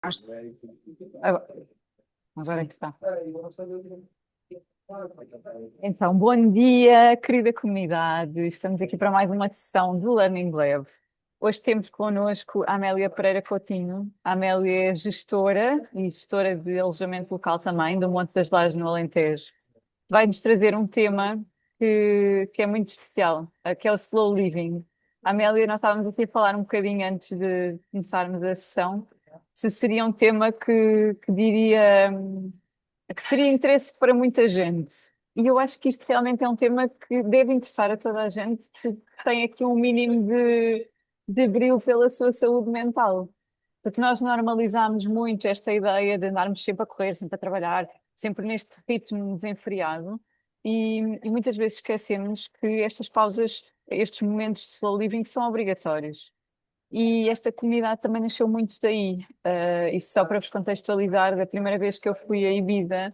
Acho- Agora, agora é que está. Então, bom dia, querida comunidade. Estamos aqui para mais uma sessão do Learning Lab. Hoje temos connosco a Amélia Pereira Coutinho. A Amélia é gestora e gestora de alojamento local também, do Monte das Lajes no Alentejo. Vai-nos trazer um tema que é muito especial, que é o slow living. Amélia, nós estávamos aqui a falar um bocadinho antes de começarmos a sessão, se seria um tema que diria que teria interesse para muita gente. E eu acho que isto realmente é um tema que deve interessar a toda a gente que tem aqui um mínimo de brio pela sua saúde mental. Porque nós normalizamos muito esta ideia de andarmos sempre a correr, sempre a trabalhar, sempre neste ritmo desenfreado, e muitas vezes esquecemos que estas pausas, estes momentos de slow living são obrigatórios. E esta comunidade também nasceu muito daí. Isto só para vos contextualizar, da primeira vez que eu fui a Ibiza,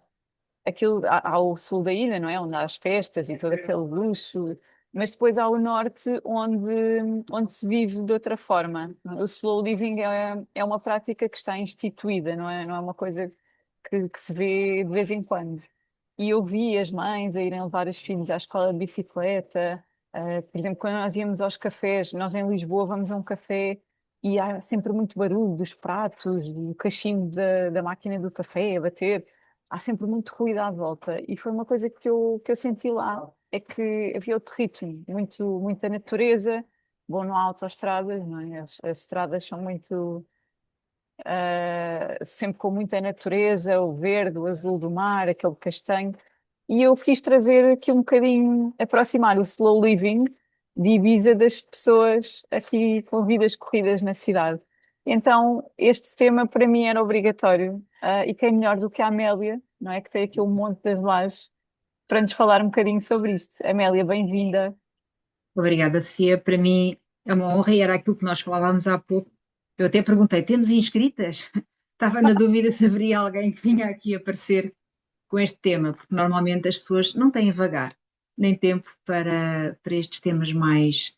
aquilo ao sul da ilha, não é? Onde há as festas e todo aquele luxo, mas depois há o norte onde se vive de outra forma. O slow living é uma prática que está instituída, não é uma coisa que se vê de vez em quando. E eu vi as mães a irem levar os filhos à escola de bicicleta. Por exemplo, quando nós íamos aos cafés, nós em Lisboa vamos a um café e há sempre muito barulho dos pratos, do cachimbo da máquina do café a bater. Há sempre muito ruído à volta. E foi uma coisa que eu senti lá, é que havia outro ritmo, muita natureza. Bom, não há autoestradas, não é? As estradas são muito sempre com muita natureza, o verde, o azul do mar, aquele castanho. E eu quis trazer aqui um bocadinho, aproximar o slow living de Ibiza das pessoas aqui com vidas corridas na cidade. Então, este tema para mim era obrigatório. E quem melhor do que a Amélia, não é? Que tem aqui um monte das lajes, para nos falar um bocadinho sobre isto. Amélia, bem-vinda. Obrigada, Sofia. Para mim é uma honra e era aquilo que nós falávamos há pouco. Eu até perguntei: temos inscritas? Estava na dúvida se haveria alguém que vinha aqui aparecer com este tema, porque normalmente as pessoas não têm vagar, nem tempo para estes temas mais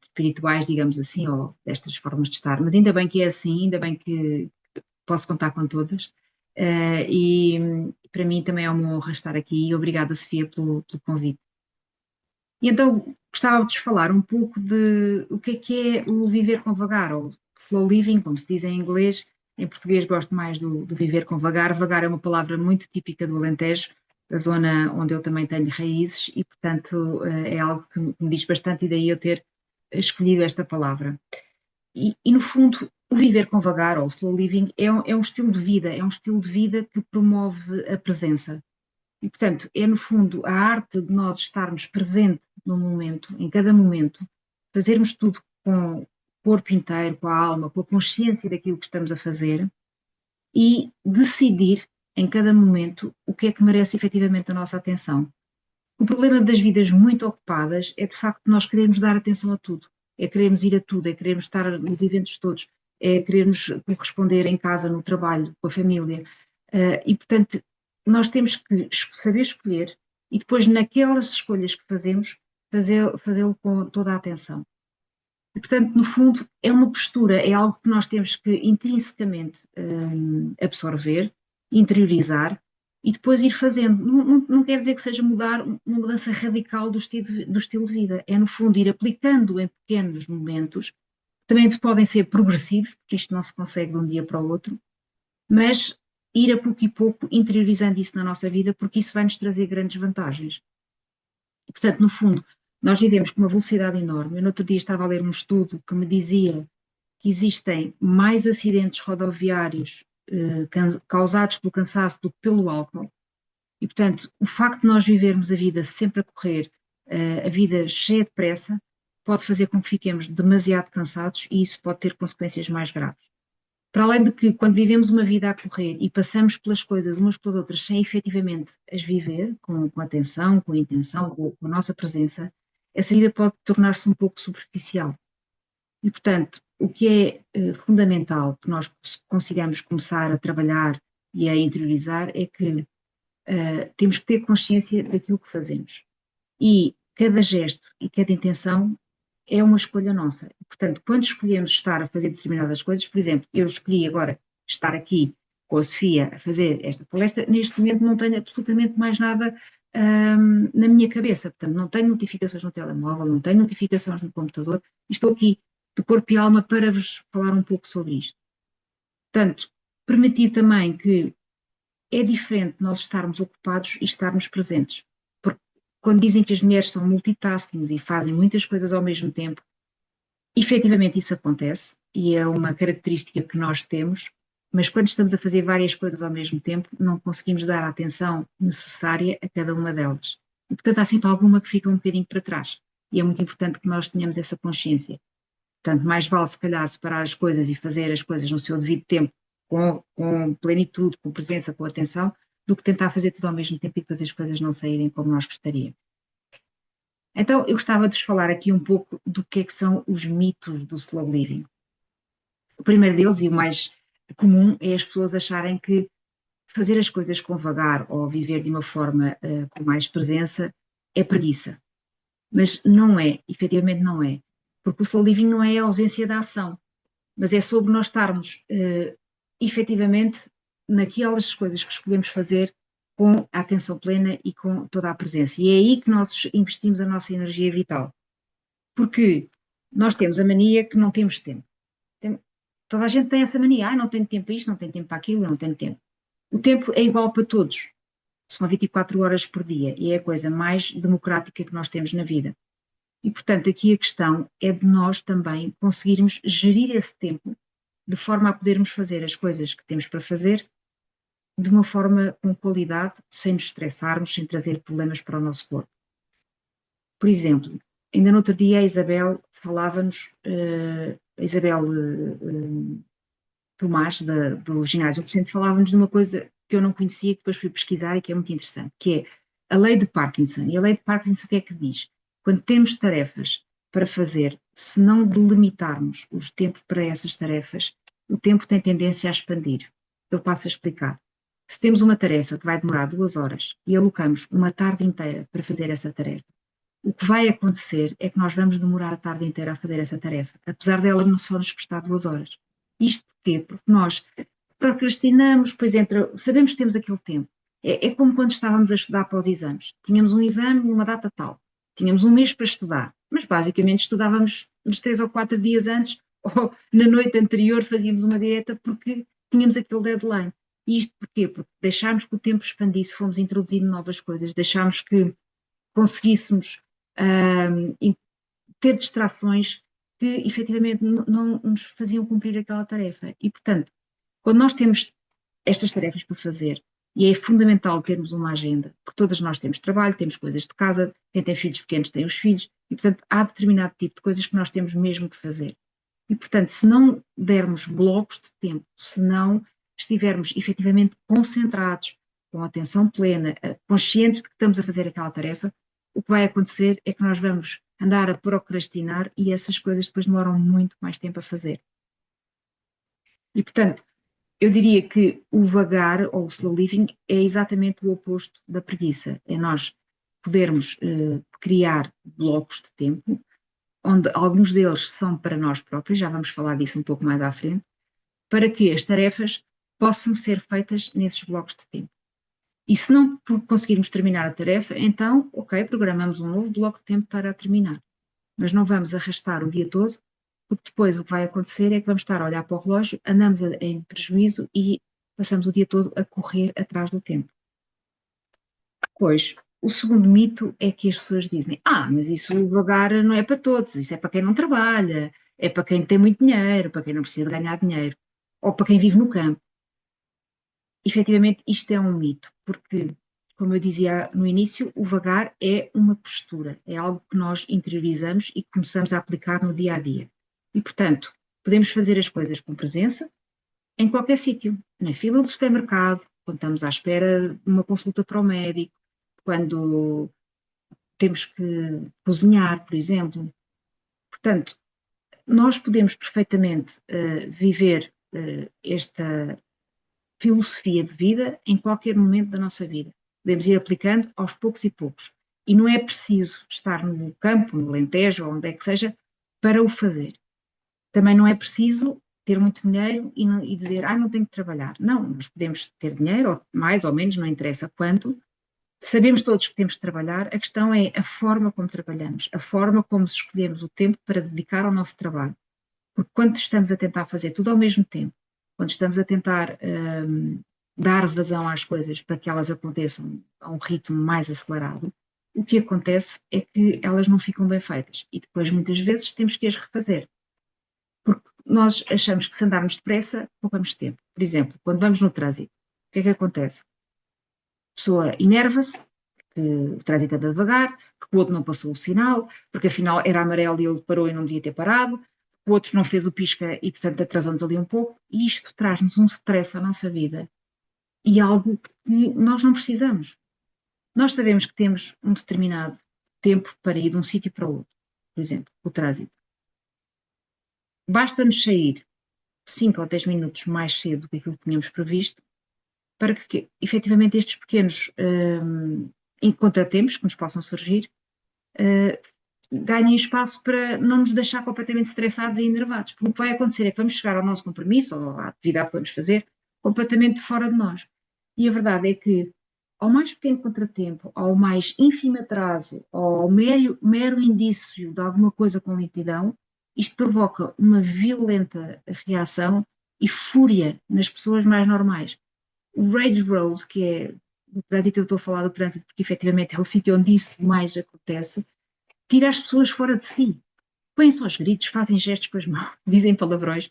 espirituais, digamos assim, ou destas formas de estar. Mas ainda bem que é assim, ainda bem que posso contar com todas. E para mim também é uma honra estar aqui e obrigada, Sofia, pelo convite. E então gostava de falar um pouco de o que é o viver com vagar, ou slow living, como se diz em inglês. Em português gosto mais do viver com vagar. Vagar é uma palavra muito típica do Alentejo, da zona onde eu também tenho raízes, e portanto é algo que me diz bastante, e daí eu ter escolhido esta palavra. E no fundo, o viver com vagar, ou slow living, é um estilo de vida, é um estilo de vida que promove a presença. E, portanto, é no fundo a arte de nós estarmos presente no momento, em cada momento, fazermos tudo com o corpo inteiro, com a alma, com a consciência daquilo que estamos a fazer e decidir em cada momento o que é que merece efetivamente a nossa atenção. O problema das vidas muito ocupadas é de facto nós queremos dar atenção a tudo, é queremos ir a tudo, é queremos estar nos eventos todos, é queremos corresponder em casa, no trabalho, com a família. E portanto, nós temos que saber escolher e depois naquelas escolhas que fazemos, fazê-lo com toda a atenção. E, portanto, no fundo, é uma postura, é algo que nós temos que intrinsecamente absorver, interiorizar e depois ir fazendo. Não quer dizer que seja mudar uma mudança radical do estilo de vida, é no fundo ir aplicando em pequenos momentos, também podem ser progressivos, porque isto não se consegue de um dia para o outro, mas ir a pouco e pouco interiorizando isso na nossa vida, porque isso vai nos trazer grandes vantagens. E, portanto, no fundo, nós vivemos com uma velocidade enorme. Eu no outro dia estava a ler um estudo que me dizia que existem mais acidentes rodoviários causados pelo cansaço do que pelo álcool. E, portanto, o facto de nós vivermos a vida sempre a correr, a vida cheia de pressa, pode fazer com que fiquemos demasiado cansados e isso pode ter consequências mais graves. Para além de que, quando vivemos uma vida a correr e passamos pelas coisas umas pelas outras sem efetivamente as viver, com atenção, com intenção, com a nossa presença, essa vida pode tornar-se um pouco superficial. E, portanto, o que é fundamental que nós consigamos começar a trabalhar e a interiorizar é que temos que ter consciência daquilo que fazemos. E cada gesto e cada intenção é uma escolha nossa. Portanto, quando escolhemos estar a fazer determinadas coisas, por exemplo, eu escolhi agora estar aqui com a Sofia a fazer esta palestra, neste momento não tenho absolutamente mais nada na minha cabeça. Portanto, não tenho notificações no telemóvel, não tenho notificações no computador, e estou aqui de corpo e alma para vos falar um pouco sobre isto. Portanto, permitir também que é diferente nós estarmos ocupados e estarmos presentes. Porque quando dizem que as mulheres são multitasking e fazem muitas coisas ao mesmo tempo, efetivamente isso acontece e é uma característica que nós temos, mas quando estamos a fazer várias coisas ao mesmo tempo, não conseguimos dar a atenção necessária a cada uma delas. E, portanto, há sempre alguma que fica um bocadinho para trás. E é muito importante que nós tenhamos essa consciência. Portanto, mais vale, se calhar, separar as coisas e fazer as coisas no seu devido tempo, com plenitude, com presença, com atenção, do que tentar fazer tudo ao mesmo tempo e depois as coisas não saírem como nós gostaríamos. Então, eu gostava de vos falar aqui um pouco do que é que são os mitos do slow living. O primeiro deles, e o mais comum, é as pessoas acharem que fazer as coisas com vagar ou viver de uma forma com mais presença é preguiça. Mas não é, efetivamente não é. Porque o slow living não é a ausência da ação, mas é sobre nós estarmos efetivamente naquelas coisas que escolhemos fazer com a atenção plena e com toda a presença. E é aí que nós investimos a nossa energia vital. Porque nós temos a mania que não temos tempo. Toda a gente tem essa mania, não tenho tempo para isto, não tenho tempo para aquilo, não tenho tempo. O tempo é igual para todos. São 24 horas por dia e é a coisa mais democrática que nós temos na vida. E, portanto, aqui a questão é de nós também conseguirmos gerir esse tempo de forma a podermos fazer as coisas que temos para fazer de uma forma com qualidade, sem nos estressarmos, sem trazer problemas para o nosso corpo. Por exemplo, ainda no outro dia a Isabel falava-nos, a Isabel Tomás, do ginásio 1%, falava-nos de uma coisa que eu não conhecia, que depois fui pesquisar e que é muito interessante, que é a lei de Parkinson. E a lei de Parkinson o que é que diz? Quando temos tarefas para fazer, se não delimitarmos os tempos para essas tarefas, o tempo tem tendência a expandir. Eu passo a explicar. Se temos uma tarefa que vai demorar 2 horas e alocamos uma tarde inteira para fazer essa tarefa, o que vai acontecer é que nós vamos demorar a tarde inteira a fazer essa tarefa, apesar dela não só nos custar 2 horas. Isto porquê? Porque nós procrastinamos, pois sabemos que temos aquele tempo. É como quando estávamos a estudar para os exames. Tínhamos um exame numa data tal. Tínhamos um mês para estudar, mas basicamente estudávamos nos 3 ou 4 dias antes ou na noite anterior fazíamos uma dieta porque tínhamos aquele deadline. E isto porquê? Porque deixámos que o tempo expandisse, fomos introduzindo novas coisas, deixámos que conseguíssemos ter distrações que efetivamente não nos faziam cumprir aquela tarefa. E, portanto, quando nós temos estas tarefas para fazer, e é fundamental termos uma agenda, porque todas nós temos trabalho, temos coisas de casa, quem tem filhos pequenos tem os filhos, e portanto há determinado tipo de coisas que nós temos mesmo que fazer. E portanto, se não dermos blocos de tempo, se não estivermos efetivamente concentrados, com atenção plena, conscientes de que estamos a fazer aquela tarefa, o que vai acontecer é que nós vamos andar a procrastinar e essas coisas depois demoram muito mais tempo a fazer. E portanto, eu diria que o vagar ou o slow living é exatamente o oposto da preguiça. É nós podermos criar blocos de tempo, onde alguns deles são para nós próprios, já vamos falar disso um pouco mais à frente, para que as tarefas possam ser feitas nesses blocos de tempo. E se não conseguirmos terminar a tarefa, então, ok, programamos um novo bloco de tempo para terminar. Mas não vamos arrastar o dia todo, porque depois o que vai acontecer é que vamos estar a olhar para o relógio, andamos em prejuízo e passamos o dia todo a correr atrás do tempo. Pois, o segundo mito é que as pessoas dizem: mas isso vagar não é para todos, isso é para quem não trabalha, é para quem tem muito dinheiro, para quem não precisa de ganhar dinheiro, ou para quem vive no campo. Efetivamente, isto é um mito, porque, como eu dizia no início, o vagar é uma postura, é algo que nós interiorizamos e que começamos a aplicar no dia a dia. E, portanto, podemos fazer as coisas com presença em qualquer sítio, na fila do supermercado, quando estamos à espera de uma consulta para o médico, quando temos que cozinhar, por exemplo. Portanto, nós podemos perfeitamente viver esta filosofia de vida em qualquer momento da nossa vida. Podemos ir aplicando aos poucos e poucos. E não é preciso estar no campo, no Alentejo, ou onde é que seja, para o fazer. Também não é preciso ter muito dinheiro e dizer, não tenho que trabalhar. Não, nós podemos ter dinheiro, ou mais ou menos, não interessa quanto. Sabemos todos que temos que trabalhar, a questão é a forma como trabalhamos, a forma como escolhemos o tempo para dedicar ao nosso trabalho. Porque quando estamos a tentar fazer tudo ao mesmo tempo, quando estamos a tentar dar vazão às coisas para que elas aconteçam a um ritmo mais acelerado, o que acontece é que elas não ficam bem feitas e depois muitas vezes temos que as refazer. Porque nós achamos que se andarmos depressa, poupamos tempo. Por exemplo, quando vamos no trânsito, o que é que acontece? A pessoa enerva-se, porque o trânsito anda devagar, porque o outro não passou o sinal, porque afinal era amarelo e ele parou e não devia ter parado, o outro não fez o pisca e, portanto, atrasou-nos ali um pouco, e isto traz-nos um stress à nossa vida e algo que nós não precisamos. Nós sabemos que temos um determinado tempo para ir de um sítio para o outro, por exemplo, o trânsito. Basta-nos sair 5 ou 10 minutos mais cedo do que aquilo que tínhamos previsto para que efetivamente estes pequenos contratempos que nos possam surgir ganhem espaço para não nos deixar completamente estressados e enervados. Porque o que vai acontecer é que vamos chegar ao nosso compromisso ou à atividade que vamos fazer completamente fora de nós. E a verdade é que ao mais pequeno contratempo, ao mais ínfimo atraso, ao mero indício de alguma coisa com lentidão, isto provoca uma violenta reação e fúria nas pessoas mais normais. O Rage Road, que é o trânsito, eu estou a falar do trânsito porque efetivamente é o sítio onde isso mais acontece, tira as pessoas fora de si. Põem-se aos gritos, fazem gestos com as mãos, dizem palavrões.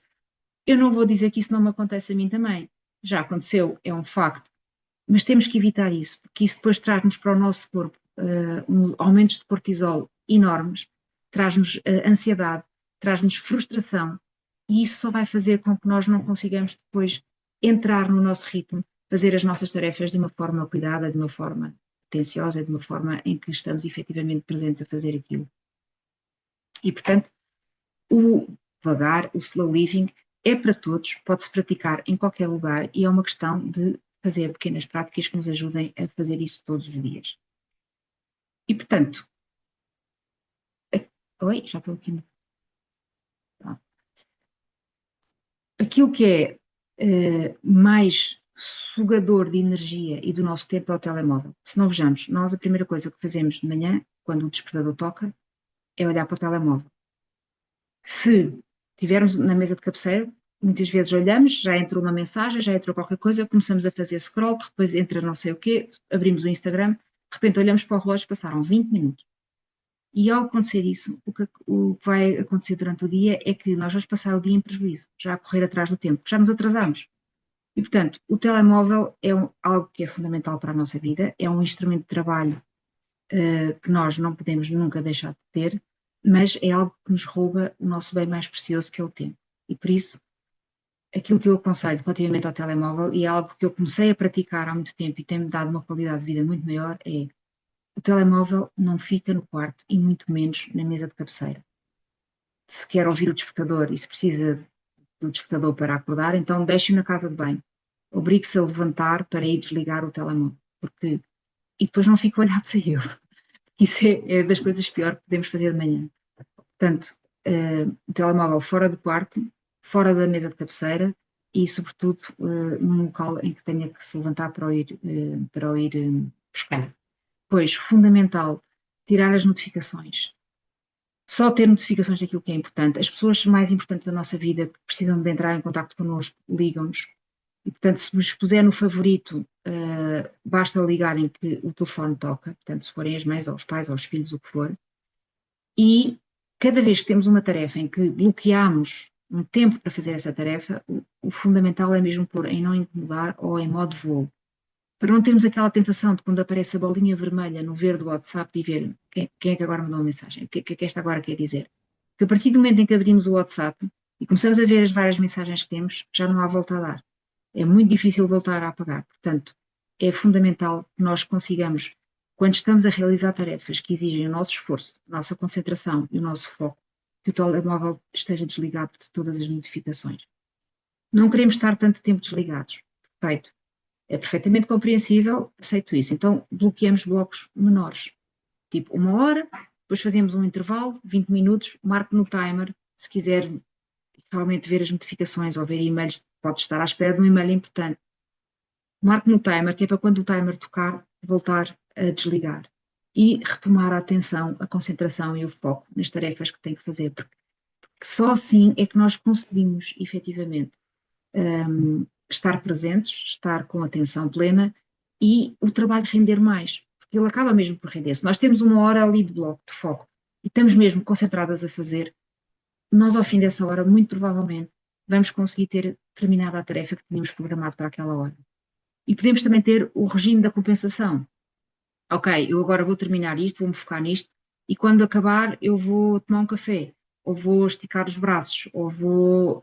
Eu não vou dizer que isso não me acontece a mim também. Já aconteceu, é um facto. Mas temos que evitar isso, porque isso depois traz-nos para o nosso corpo aumentos de cortisol enormes, traz-nos ansiedade, traz-nos frustração, e isso só vai fazer com que nós não consigamos depois entrar no nosso ritmo, fazer as nossas tarefas de uma forma cuidada, de uma forma atenciosa, de uma forma em que estamos efetivamente presentes a fazer aquilo. E, portanto, o vagar, o slow living, é para todos, pode-se praticar em qualquer lugar e é uma questão de fazer pequenas práticas que nos ajudem a fazer isso todos os dias. E, portanto, oi, já estou aqui. Aquilo que é mais sugador de energia e do nosso tempo é o telemóvel. Se não vejamos, nós a primeira coisa que fazemos de manhã, quando o despertador toca, é olhar para o telemóvel. Se estivermos na mesa de cabeceira, muitas vezes olhamos, já entrou uma mensagem, já entrou qualquer coisa, começamos a fazer scroll, depois entra não sei o quê, abrimos o Instagram, de repente olhamos para o relógio, passaram 20 minutos. E ao acontecer isso, o que vai acontecer durante o dia é que nós vamos passar o dia em prejuízo, já a correr atrás do tempo, já nos atrasamos. E, portanto, o telemóvel é algo que é fundamental para a nossa vida, é um instrumento de trabalho que nós não podemos nunca deixar de ter, mas é algo que nos rouba o nosso bem mais precioso, que é o tempo. E por isso, aquilo que eu aconselho relativamente ao telemóvel, e é algo que eu comecei a praticar há muito tempo e tem-me dado uma qualidade de vida muito maior, é o telemóvel não fica no quarto e muito menos na mesa de cabeceira. Se quer ouvir o despertador e se precisa do despertador para acordar, então deixe-o na casa de banho. Obrigue-se a levantar para ir desligar o telemóvel. E depois não fico a olhar para ele. Isso é das coisas piores que podemos fazer de manhã. Portanto, o telemóvel fora do quarto, fora da mesa de cabeceira e, sobretudo, num local em que tenha que se levantar para o ir buscar. Pois, fundamental, tirar as notificações. Só ter notificações daquilo que é importante. As pessoas mais importantes da nossa vida que precisam de entrar em contato connosco, ligam-nos. E, portanto, se vos puser no favorito, basta ligarem que o telefone toca. Portanto, se forem as mães ou os pais ou os filhos, o que for. E cada vez que temos uma tarefa em que bloqueamos um tempo para fazer essa tarefa, o fundamental é mesmo pôr em não incomodar ou em modo voo. Para não termos aquela tentação de quando aparece a bolinha vermelha no ver do WhatsApp de ver quem é que agora mandou uma mensagem, o que é que esta agora quer dizer. Porque a partir do momento em que abrimos o WhatsApp e começamos a ver as várias mensagens que temos, já não há volta a dar. É muito difícil voltar a apagar. Portanto, é fundamental que nós consigamos, quando estamos a realizar tarefas que exigem o nosso esforço, a nossa concentração e o nosso foco, que o telemóvel esteja desligado de todas as notificações. Não queremos estar tanto tempo desligados. Perfeito. É perfeitamente compreensível, aceito isso. Então, bloqueamos blocos menores, tipo 1 hora, depois fazemos um intervalo, 20 minutos, marco no timer, se quiser provavelmente ver as notificações ou ver e-mails, pode estar à espera de um e-mail importante. Marque no timer, que é para quando o timer tocar, voltar a desligar e retomar a atenção, a concentração e o foco nas tarefas que tem que fazer, porque só assim é que nós conseguimos efetivamente estar presentes, estar com atenção plena e o trabalho render mais, porque ele acaba mesmo por render. Se nós temos uma hora ali de bloco, de foco, e estamos mesmo concentradas a fazer, nós ao fim dessa hora, muito provavelmente, vamos conseguir ter terminado a tarefa que tínhamos programado para aquela hora. E podemos também ter o regime da compensação. Ok, eu agora vou terminar isto, vou-me focar nisto, e quando acabar eu vou tomar um café, ou vou esticar os braços, ou vou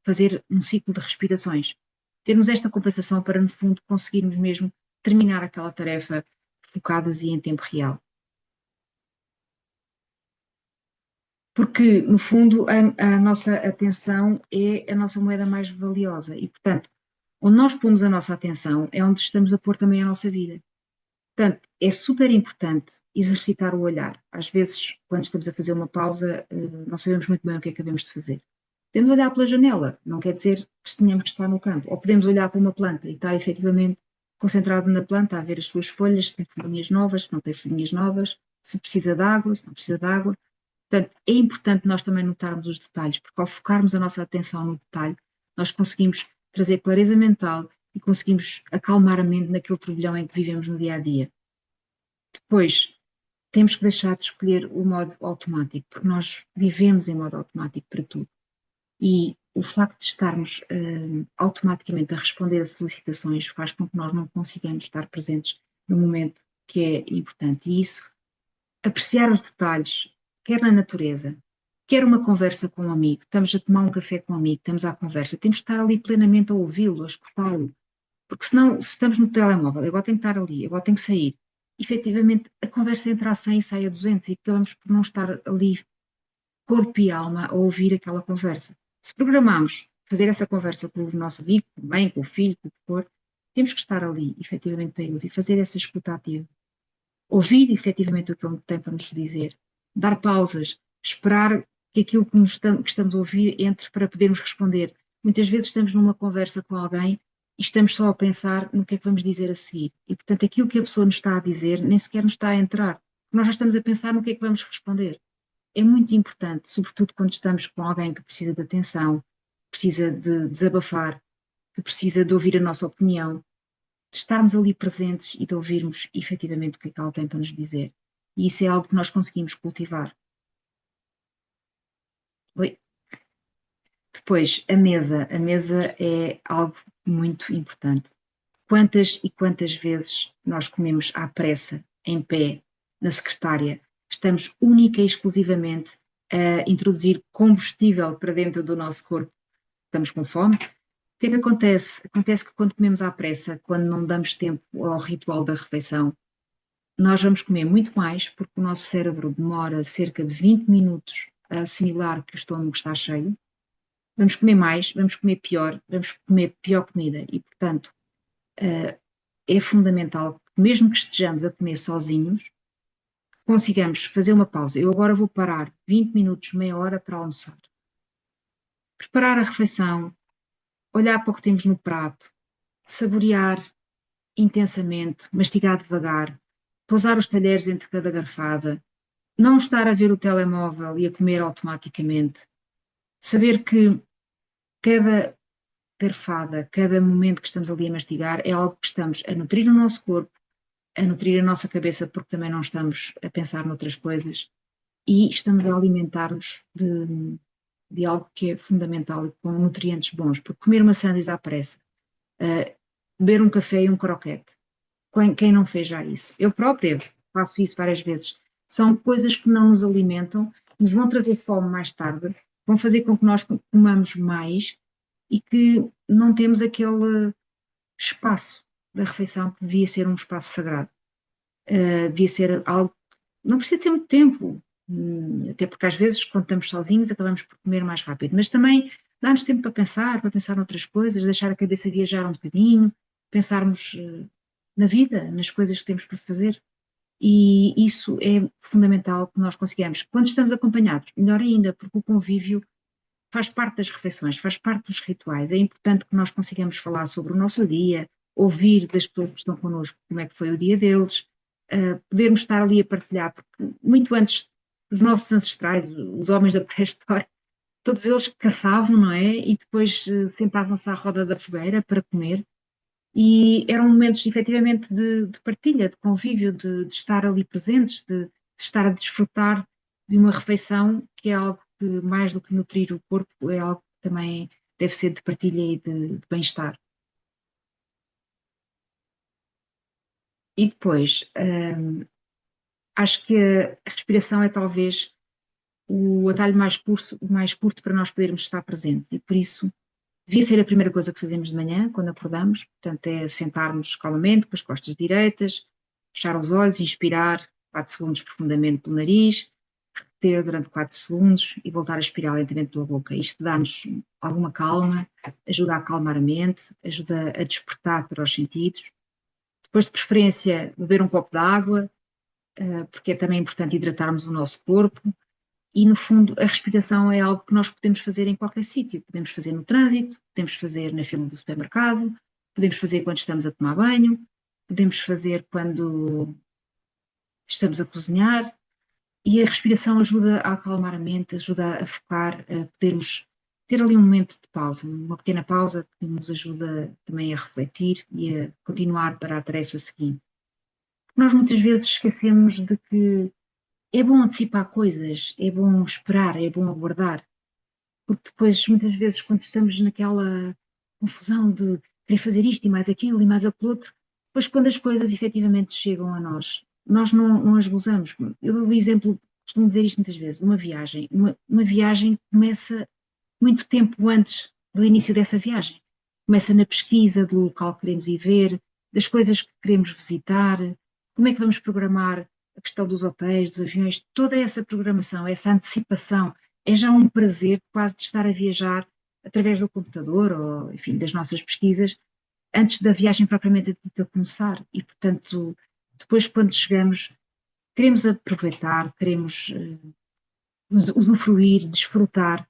fazer um ciclo de respirações. Termos esta compensação para, no fundo, conseguirmos mesmo terminar aquela tarefa focadas e em tempo real. Porque, no fundo, a nossa atenção é a nossa moeda mais valiosa e, portanto, onde nós pomos a nossa atenção é onde estamos a pôr também a nossa vida. Portanto, é super importante exercitar o olhar. Às vezes, quando estamos a fazer uma pausa, não sabemos muito bem o que é que devemos de fazer. Podemos olhar pela janela, não quer dizer que tenhamos que estar no campo. Ou podemos olhar para uma planta e estar efetivamente concentrado na planta, a ver as suas folhas, se tem folhinhas novas, se não tem folhinhas novas, se precisa de água, se não precisa de água. Portanto, é importante nós também notarmos os detalhes, porque ao focarmos a nossa atenção no detalhe, nós conseguimos trazer clareza mental e conseguimos acalmar a mente naquele turbilhão em que vivemos no dia a dia. Depois, temos que deixar de escolher o modo automático, porque nós vivemos em modo automático para tudo. E o facto de estarmos automaticamente a responder a solicitações faz com que nós não consigamos estar presentes no momento que é importante. E isso, apreciar os detalhes, quer na natureza, quer uma conversa com um amigo, estamos a tomar um café com um amigo, estamos à conversa, temos que estar ali plenamente a ouvi-lo, a escutá-lo, porque senão, se estamos no telemóvel, agora tenho que estar ali, agora tenho que sair, efetivamente a conversa entra a 100 e sai a 200 e acabamos por não estar ali, corpo e alma, a ouvir aquela conversa. Se programamos fazer essa conversa com o nosso amigo, com a mãe, com o filho, com o que for, temos que estar ali, efetivamente, para eles e fazer essa escuta ativa. Ouvir efetivamente o que ele tem para nos dizer, dar pausas, esperar que aquilo que estamos a ouvir entre para podermos responder. Muitas vezes estamos numa conversa com alguém e estamos só a pensar no que é que vamos dizer a seguir. E, portanto, aquilo que a pessoa nos está a dizer nem sequer nos está a entrar. Nós já estamos a pensar no que é que vamos responder. É muito importante, sobretudo quando estamos com alguém que precisa de atenção, precisa de desabafar, que precisa de ouvir a nossa opinião, de estarmos ali presentes e de ouvirmos efetivamente o que é que ela tem para nos dizer. E isso é algo que nós conseguimos cultivar. Oi. Depois, a mesa. A mesa é algo muito importante. Quantas e quantas vezes nós comemos à pressa, em pé, na secretária, estamos única e exclusivamente a introduzir combustível para dentro do nosso corpo. Estamos com fome. O que é que acontece? Acontece que quando comemos à pressa, quando não damos tempo ao ritual da refeição, nós vamos comer muito mais, porque o nosso cérebro demora cerca de 20 minutos a assimilar que o estômago está cheio. Vamos comer mais, vamos comer pior comida e, portanto, é fundamental que, mesmo que estejamos a comer sozinhos, consigamos fazer uma pausa. Eu agora vou parar 20 minutos, meia hora para almoçar. Preparar a refeição, olhar para o que temos no prato, saborear intensamente, mastigar devagar, pousar os talheres entre cada garfada, não estar a ver o telemóvel e a comer automaticamente, saber que cada garfada, cada momento que estamos ali a mastigar é algo que estamos a nutrir o nosso corpo, a nutrir a nossa cabeça, porque também não estamos a pensar noutras coisas e estamos a alimentar-nos de algo que é fundamental e com nutrientes bons, porque comer uma sanduíche à pressa, beber um café e um croquete, quem não fez já isso? Eu própria faço isso várias vezes. São coisas que não nos alimentam, nos vão trazer fome mais tarde, vão fazer com que nós comamos mais e que não temos aquele espaço da refeição que devia ser um espaço sagrado. Devia ser algo, não precisa ser muito tempo, até porque às vezes quando estamos sozinhos acabamos por comer mais rápido, mas também dá-nos tempo para pensar noutras coisas, deixar a cabeça viajar um bocadinho, pensarmos na vida, nas coisas que temos para fazer. E isso é fundamental que nós consigamos. Quando estamos acompanhados, melhor ainda, porque o convívio faz parte das refeições, faz parte dos rituais. É importante que nós consigamos falar sobre o nosso dia, ouvir das pessoas que estão connosco como é que foi o dia deles, podermos estar ali a partilhar, porque muito antes os nossos ancestrais, os homens da pré-história, todos eles caçavam, não é? E depois sentavam-se à roda da fogueira para comer. E eram momentos efetivamente de partilha, de convívio, de estar ali presentes, de estar a desfrutar de uma refeição que é algo que, mais do que nutrir o corpo, é algo que também deve ser de partilha e de bem-estar. E depois, acho que a respiração é talvez o atalho mais curto para nós podermos estar presentes. E por isso devia ser a primeira coisa que fazemos de manhã, quando acordamos. Portanto, é sentarmos calmamente, com as costas direitas, fechar os olhos, inspirar 4 segundos profundamente pelo nariz, reter durante 4 segundos e voltar a expirar lentamente pela boca. Isto dá-nos alguma calma, ajuda a acalmar a mente, ajuda a despertar para os sentidos. Depois, de preferência, beber um copo de água, porque é também importante hidratarmos o nosso corpo. E, no fundo, a respiração é algo que nós podemos fazer em qualquer sítio. Podemos fazer no trânsito, podemos fazer na fila do supermercado, podemos fazer quando estamos a tomar banho, podemos fazer quando estamos a cozinhar. E a respiração ajuda a acalmar a mente, ajuda a focar, a podermos ter ali um momento de pausa, uma pequena pausa que nos ajuda também a refletir e a continuar para a tarefa seguinte. Nós muitas vezes esquecemos de que é bom antecipar coisas, é bom esperar, é bom aguardar, porque depois, muitas vezes, quando estamos naquela confusão de querer fazer isto e mais aquilo outro, depois, quando as coisas efetivamente chegam a nós, nós não as gozamos. Eu dou o exemplo, costumo dizer isto muitas vezes, de uma viagem. Uma viagem começa muito tempo antes do início dessa viagem. Começa na pesquisa do local que queremos ir ver, das coisas que queremos visitar, como é que vamos programar a questão dos hotéis, dos aviões, toda essa programação, essa antecipação, é já um prazer quase de estar a viajar através do computador ou, enfim, das nossas pesquisas, antes da viagem propriamente dita começar. E, portanto, depois, quando chegamos, queremos aproveitar, queremos usufruir, desfrutar,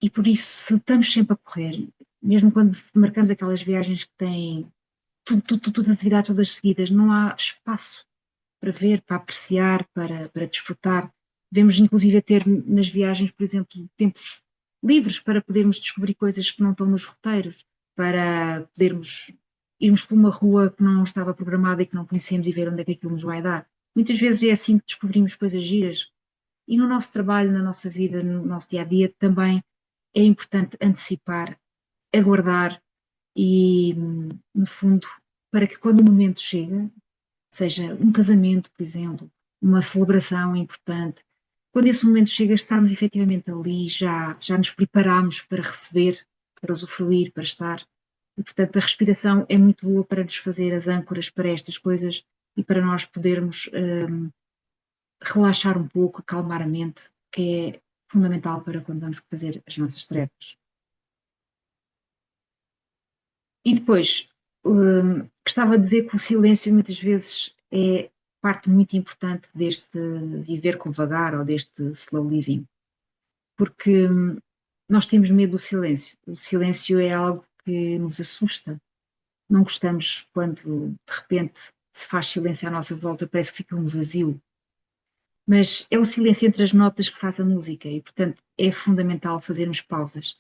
e por isso, se estamos sempre a correr, mesmo quando marcamos aquelas viagens que têm todas as atividades todas seguidas, não há espaço para ver, para apreciar, para desfrutar. Devemos, inclusive, ter nas viagens, por exemplo, tempos livres para podermos descobrir coisas que não estão nos roteiros, para podermos irmos por uma rua que não estava programada e que não conhecemos e ver onde é que aquilo nos vai dar. Muitas vezes é assim que descobrimos coisas giras. E no nosso trabalho, na nossa vida, no nosso dia a dia, também é importante antecipar, aguardar e, no fundo, para que quando o momento chega, seja um casamento, por exemplo, uma celebração importante, quando esse momento chega, estarmos efetivamente ali, já nos preparamos para receber, para usufruir, para estar. E, portanto, a respiração é muito boa para nos fazer as âncoras para estas coisas e para nós podermos relaxar um pouco, acalmar a mente, que é fundamental para quando vamos fazer as nossas tarefas. E depois, gostava de dizer que o silêncio muitas vezes é parte muito importante deste viver com vagar ou deste slow living, porque nós temos medo do silêncio. O silêncio é algo que nos assusta. Não gostamos quando de repente se faz silêncio à nossa volta, parece que fica um vazio. Mas é o silêncio entre as notas que faz a música e, portanto, é fundamental fazermos pausas.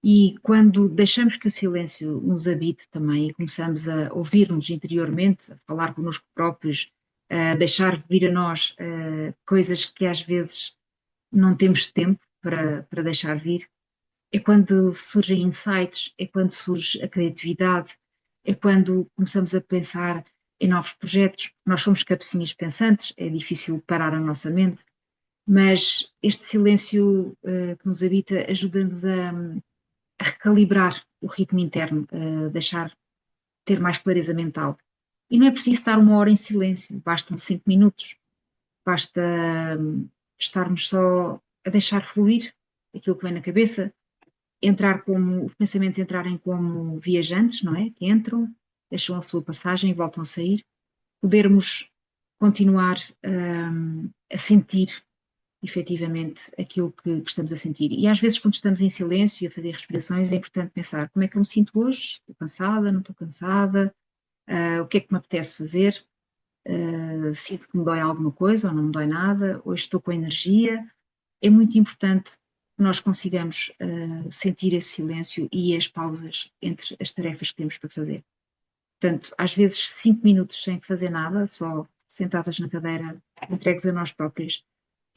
E quando deixamos que o silêncio nos habite também e começamos a ouvir-nos interiormente, a falar connosco próprios, a deixar vir a nós coisas que às vezes não temos tempo para deixar vir, é quando surgem insights, é quando surge a criatividade, é quando começamos a pensar em novos projetos. Nós somos cabecinhas pensantes, é difícil parar a nossa mente, mas este silêncio que nos habita ajuda-nos a recalibrar o ritmo interno, a deixar ter mais clareza mental. E não é preciso estar 1 hora em silêncio, bastam 5 minutos, basta estarmos só a deixar fluir aquilo que vem na cabeça, entrar como, os pensamentos entrarem como viajantes, não é? Que entram, deixam a sua passagem e voltam a sair. Podermos continuar a sentir efetivamente aquilo que estamos a sentir. E às vezes, quando estamos em silêncio e a fazer respirações, é importante pensar como é que eu me sinto hoje? Estou cansada, não estou cansada? O que é que me apetece fazer? Sinto que me dói alguma coisa ou não me dói nada? Hoje estou com energia? É muito importante que nós consigamos sentir esse silêncio e as pausas entre as tarefas que temos para fazer. Portanto, às vezes 5 minutos sem fazer nada, só sentadas na cadeira, entregues a nós próprios,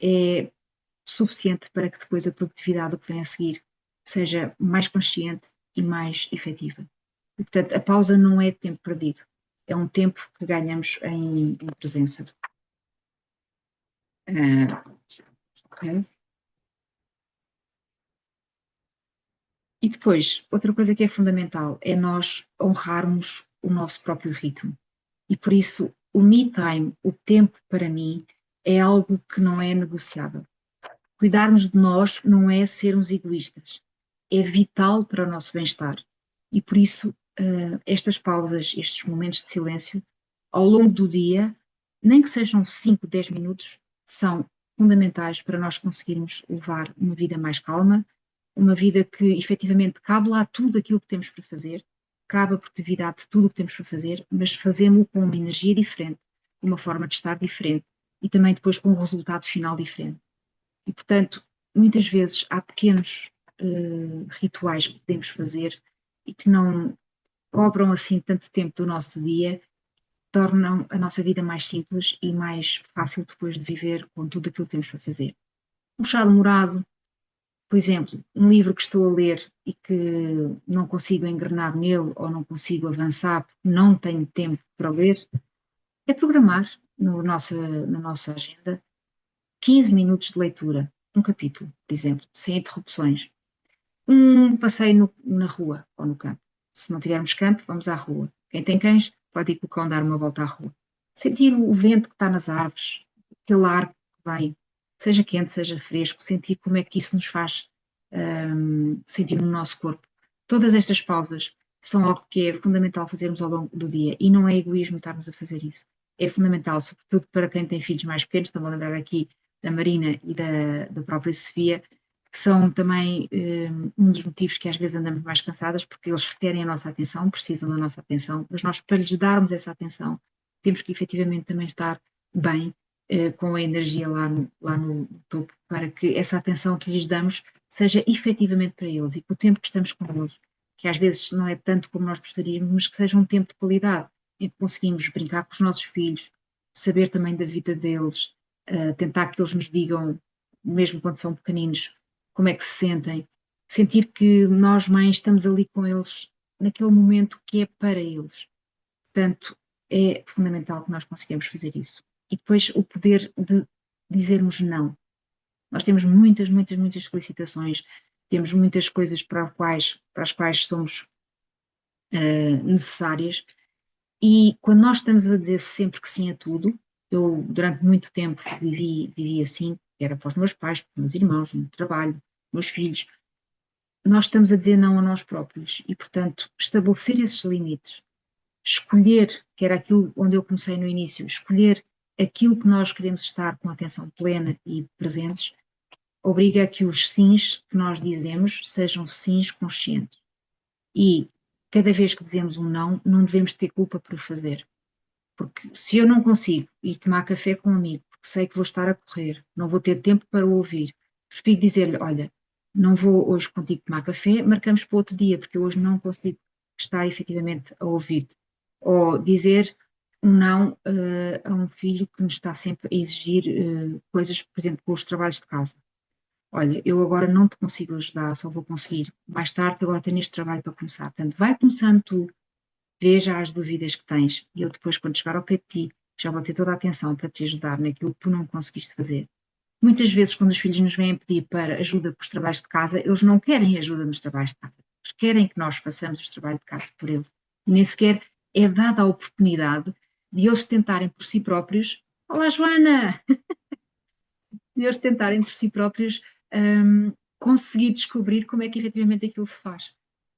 é suficiente para que depois a produtividade que vem a seguir seja mais consciente e mais efetiva. E, portanto, a pausa não é tempo perdido, é um tempo que ganhamos em presença. Ok. E depois, outra coisa que é fundamental é nós honrarmos o nosso próprio ritmo. E por isso, o me time, o tempo para mim, é algo que não é negociável. Cuidarmos de nós não é sermos egoístas, é vital para o nosso bem-estar. E por isso, estas pausas, estes momentos de silêncio, ao longo do dia, nem que sejam 5, 10 minutos, são fundamentais para nós conseguirmos levar uma vida mais calma, uma vida que efetivamente cabe lá tudo aquilo que temos para fazer, cabe a produtividade de tudo o que temos para fazer, mas fazemos-o com uma energia diferente, uma forma de estar diferente e também depois com um resultado final diferente. E, portanto, muitas vezes há pequenos rituais que podemos fazer e que não cobram assim tanto tempo do nosso dia, tornam a nossa vida mais simples e mais fácil depois de viver com tudo aquilo que temos para fazer. Um chá demorado, por exemplo, um livro que estou a ler e que não consigo engrenar nele ou não consigo avançar porque não tenho tempo para ler, é programar na nossa agenda 15 minutos de leitura, um capítulo, por exemplo, sem interrupções. Um passeio na rua ou no campo. Se não tivermos campo, vamos à rua. Quem tem cães pode ir com o cão dar uma volta à rua. Sentir o vento que está nas árvores, aquele ar que vem, seja quente, seja fresco, sentir como é que isso nos faz sentir no nosso corpo. Todas estas pausas são algo que é fundamental fazermos ao longo do dia e não é egoísmo estarmos a fazer isso. É fundamental, sobretudo para quem tem filhos mais pequenos, estão a lembrar aqui da Marina e da própria Sofia, que são também um dos motivos que às vezes andamos mais cansadas, porque eles requerem a nossa atenção, precisam da nossa atenção, mas nós, para lhes darmos essa atenção, temos que efetivamente também estar bem, com a energia lá no topo, para que essa atenção que lhes damos seja efetivamente para eles e que o tempo que estamos com eles, que às vezes não é tanto como nós gostaríamos, mas que seja um tempo de qualidade, em que conseguimos brincar com os nossos filhos, saber também da vida deles, tentar que eles nos digam, mesmo quando são pequeninos, como é que se sentem, sentir que nós, mães, estamos ali com eles naquele momento que é para eles. Portanto, é fundamental que nós consigamos fazer isso. E depois o poder de dizermos não. Nós temos muitas, muitas, muitas solicitações, temos muitas coisas para as quais somos necessárias, e quando nós estamos a dizer sempre que sim a tudo, eu durante muito tempo vivi assim, era para os meus pais, para os meus irmãos, no trabalho, meus filhos, nós estamos a dizer não a nós próprios e, portanto, estabelecer esses limites, escolher, que era aquilo onde eu comecei no início, escolher aquilo que nós queremos estar com atenção plena e presentes, obriga a que os sims que nós dizemos sejam sims conscientes. E cada vez que dizemos um não, não devemos ter culpa por o fazer. Porque se eu não consigo ir tomar café com um amigo, porque sei que vou estar a correr, não vou ter tempo para o ouvir, prefiro dizer-lhe, olha, não vou hoje contigo tomar café, marcamos para outro dia, porque eu hoje não consigo estar efetivamente a ouvir-te. Ou dizer um não a um filho que nos está sempre a exigir coisas, por exemplo, com os trabalhos de casa. Olha, eu agora não te consigo ajudar, só vou conseguir mais tarde, agora tenho este trabalho para começar. Portanto, vai começando tu, vê já as dúvidas que tens e eu depois, quando chegar ao pé de ti, já vou ter toda a atenção para te ajudar naquilo que tu não conseguiste fazer. Muitas vezes, quando os filhos nos vêm pedir para ajuda com os trabalhos de casa, eles não querem ajuda nos trabalhos de casa. Eles querem que nós façamos os trabalhos de casa por eles. E nem sequer é dada a oportunidade de eles tentarem por si próprios. Olá, Joana! De eles tentarem por si próprios conseguir descobrir como é que efetivamente aquilo se faz.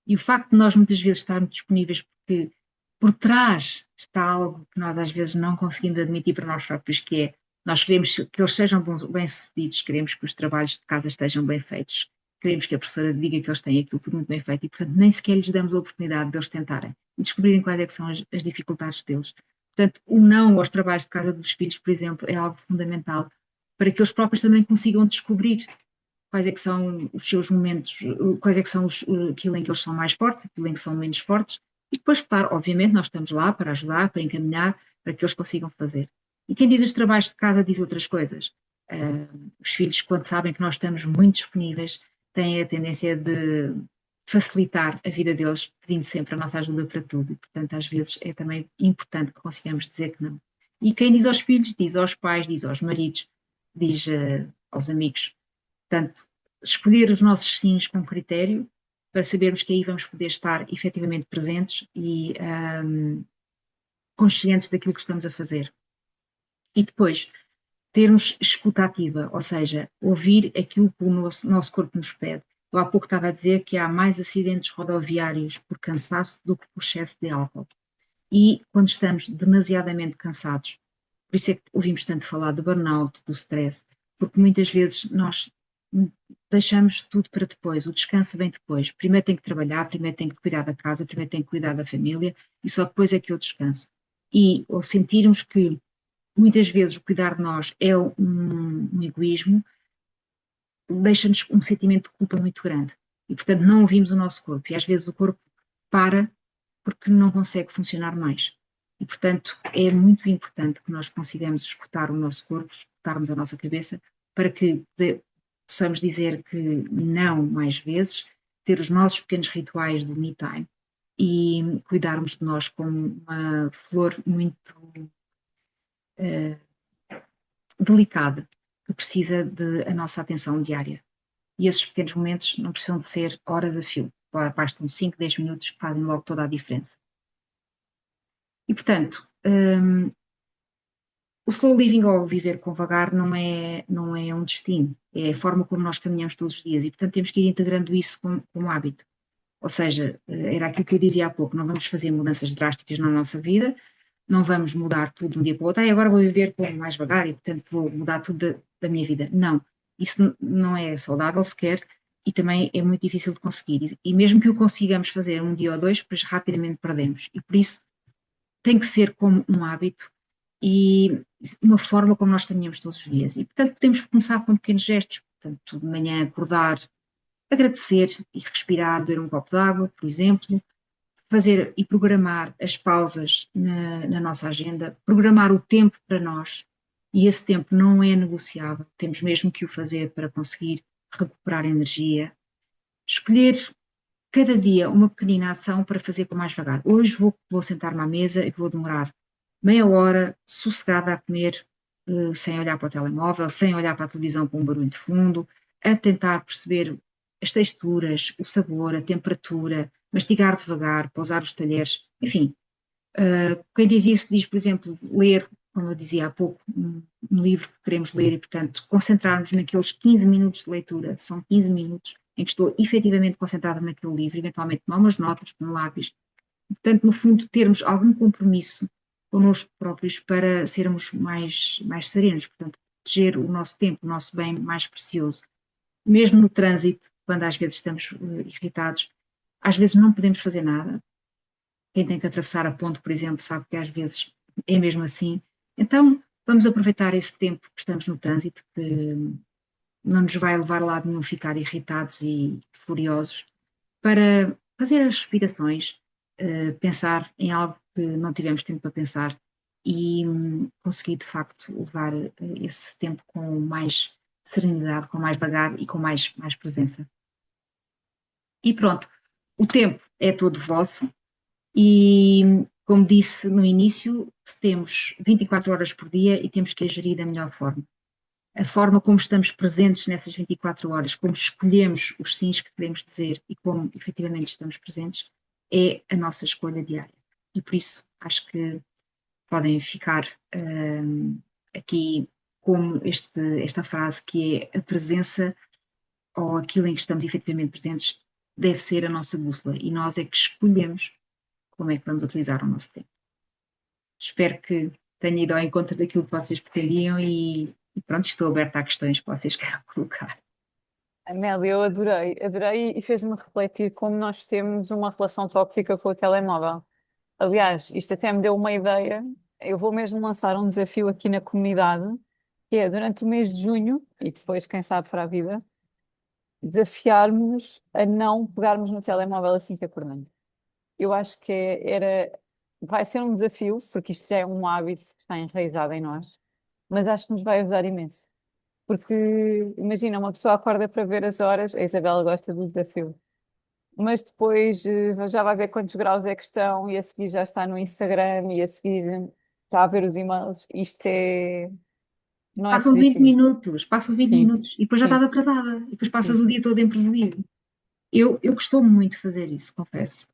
E o facto de nós muitas vezes estarmos disponíveis porque por trás está algo que nós às vezes não conseguimos admitir para nós próprios, que é Nós queremos que eles sejam bem-sucedidos, queremos que os trabalhos de casa estejam bem feitos, queremos que a professora diga que eles têm aquilo tudo muito bem feito e, portanto, nem sequer lhes damos a oportunidade de eles tentarem e descobrirem quais é que são as dificuldades deles. Portanto, o não aos trabalhos de casa dos filhos, por exemplo, é algo fundamental para que eles próprios também consigam descobrir quais é que são os seus momentos, quais é que são aquilo em que eles são mais fortes, aquilo em que são menos fortes. E depois, claro, obviamente, nós estamos lá para ajudar, para encaminhar, para que eles consigam fazer. E quem diz os trabalhos de casa diz outras coisas. Os filhos, quando sabem que nós estamos muito disponíveis, têm a tendência de facilitar a vida deles, pedindo sempre a nossa ajuda para tudo. E, portanto, às vezes é também importante que consigamos dizer que não. E quem diz aos filhos, diz aos pais, diz aos maridos, diz aos amigos. Portanto, escolher os nossos sims com critério para sabermos que aí vamos poder estar efetivamente presentes e conscientes daquilo que estamos a fazer. E depois, termos escuta ativa, ou seja, ouvir aquilo que o nosso corpo nos pede. Eu há pouco estava a dizer que há mais acidentes rodoviários por cansaço do que por excesso de álcool. E quando estamos demasiadamente cansados, por isso é que ouvimos tanto falar do burnout, do stress, porque muitas vezes nós deixamos tudo para depois, o descanso vem depois. Primeiro tenho que trabalhar, primeiro tenho que cuidar da casa, primeiro tenho que cuidar da família e só depois é que eu descanso. E ou sentirmos que muitas vezes o cuidar de nós é um egoísmo, deixa-nos um sentimento de culpa muito grande. E, portanto, não ouvimos o nosso corpo. E às vezes o corpo para porque não consegue funcionar mais. E, portanto, é muito importante que nós consigamos escutar o nosso corpo, escutarmos a nossa cabeça, para que possamos dizer que não mais vezes, ter os nossos pequenos rituais do me time e cuidarmos de nós como uma flor muito delicada, que precisa da nossa atenção diária. E esses pequenos momentos não precisam de ser horas a fio, bastam 5, 10 minutos que fazem logo toda a diferença. E, portanto, o slow living ou viver com vagar não é um destino, é a forma como nós caminhamos todos os dias e, portanto, temos que ir integrando isso como hábito. Ou seja, era aquilo que eu dizia há pouco, não vamos fazer mudanças drásticas na nossa vida, não vamos mudar tudo de um dia para o outro, agora vou viver com mais vagar e, portanto, vou mudar tudo da minha vida. Não, isso não é saudável sequer e também é muito difícil de conseguir. E mesmo que o consigamos fazer um dia ou dois, depois rapidamente perdemos. E por isso tem que ser como um hábito e uma forma como nós caminhamos todos os dias. E, portanto, podemos começar com pequenos gestos. Portanto, de manhã acordar, agradecer e respirar, beber um copo de água, por exemplo, fazer e programar as pausas na nossa agenda, programar o tempo para nós, e esse tempo não é negociável, temos mesmo que o fazer para conseguir recuperar energia. Escolher cada dia uma pequenina ação para fazer com mais vagar. Hoje vou sentar-me à mesa e vou demorar meia hora sossegada a comer, sem olhar para o telemóvel, sem olhar para a televisão com um barulho de fundo, a tentar perceber as texturas, o sabor, a temperatura, mastigar devagar, pousar os talheres, enfim. Quem diz isso diz, por exemplo, ler, como eu dizia há pouco, um livro que queremos ler e, portanto, concentrarmos naqueles 15 minutos de leitura, são 15 minutos em que estou efetivamente concentrada naquele livro, eventualmente tomar umas notas com um lápis. Portanto, no fundo, termos algum compromisso connosco próprios para sermos mais serenos, portanto, proteger o nosso tempo, o nosso bem mais precioso. Mesmo no trânsito, quando às vezes estamos irritados, às vezes não podemos fazer nada. Quem tem que atravessar a ponte, por exemplo, sabe que às vezes é mesmo assim. Então, vamos aproveitar esse tempo que estamos no trânsito, que não nos vai levar a lado nenhum ficar irritados e furiosos, para fazer as respirações, pensar em algo que não tivemos tempo para pensar e conseguir, de facto, levar esse tempo com mais serenidade, com mais vagar e com mais presença. E pronto, o tempo é todo vosso e, como disse no início, temos 24 horas por dia e temos que a gerir da melhor forma. A forma como estamos presentes nessas 24 horas, como escolhemos os sims que queremos dizer e como efetivamente estamos presentes, é a nossa escolha diária. E por isso acho que podem ficar aqui como esta frase que é a presença ou aquilo em que estamos efetivamente presentes deve ser a nossa bússola e nós é que escolhemos como é que vamos utilizar o nosso tempo. Espero que tenho ido ao encontro daquilo que vocês pretendiam e pronto, estou aberta a questões que vocês queiram colocar. Amélia, eu adorei, adorei e fez-me refletir como nós temos uma relação tóxica com o telemóvel. Aliás, isto até me deu uma ideia. Eu vou mesmo lançar um desafio aqui na comunidade, que é durante o mês de junho, e depois, quem sabe, para a vida, desafiarmos a não pegarmos no telemóvel assim que acordamos. Eu acho que vai ser um desafio, porque isto já é um hábito que está enraizado em nós, mas acho que nos vai ajudar imenso. Porque, imagina, uma pessoa acorda para ver as horas, a Isabela gosta do desafio, mas depois já vai ver quantos graus é que estão e a seguir já está no Instagram e a seguir está a ver os e-mails. Não é Passam 20 positivo. minutos, passam 20 Sim, minutos e depois já estás sim, atrasada e depois passas sim. o dia todo em prejuízo. Eu costumo muito fazer isso, confesso.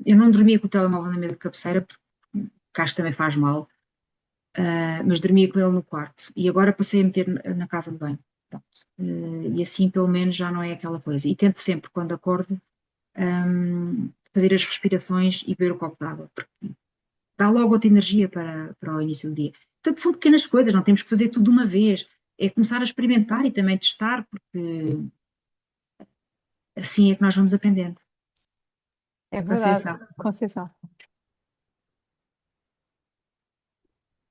Eu não dormia com o telemóvel na mesa de cabeceira, porque acho que também faz mal, mas dormia com ele no quarto. E agora passei a meter na casa de banho. Pronto. E assim, pelo menos, já não é aquela coisa. E tento sempre, quando acordo, fazer as respirações e beber o copo de água, porque dá logo outra energia para o início do dia. Portanto, são pequenas coisas, não temos que fazer tudo de uma vez. É começar a experimentar e também testar, porque assim é que nós vamos aprendendo. É verdade, Conceição. Conceição.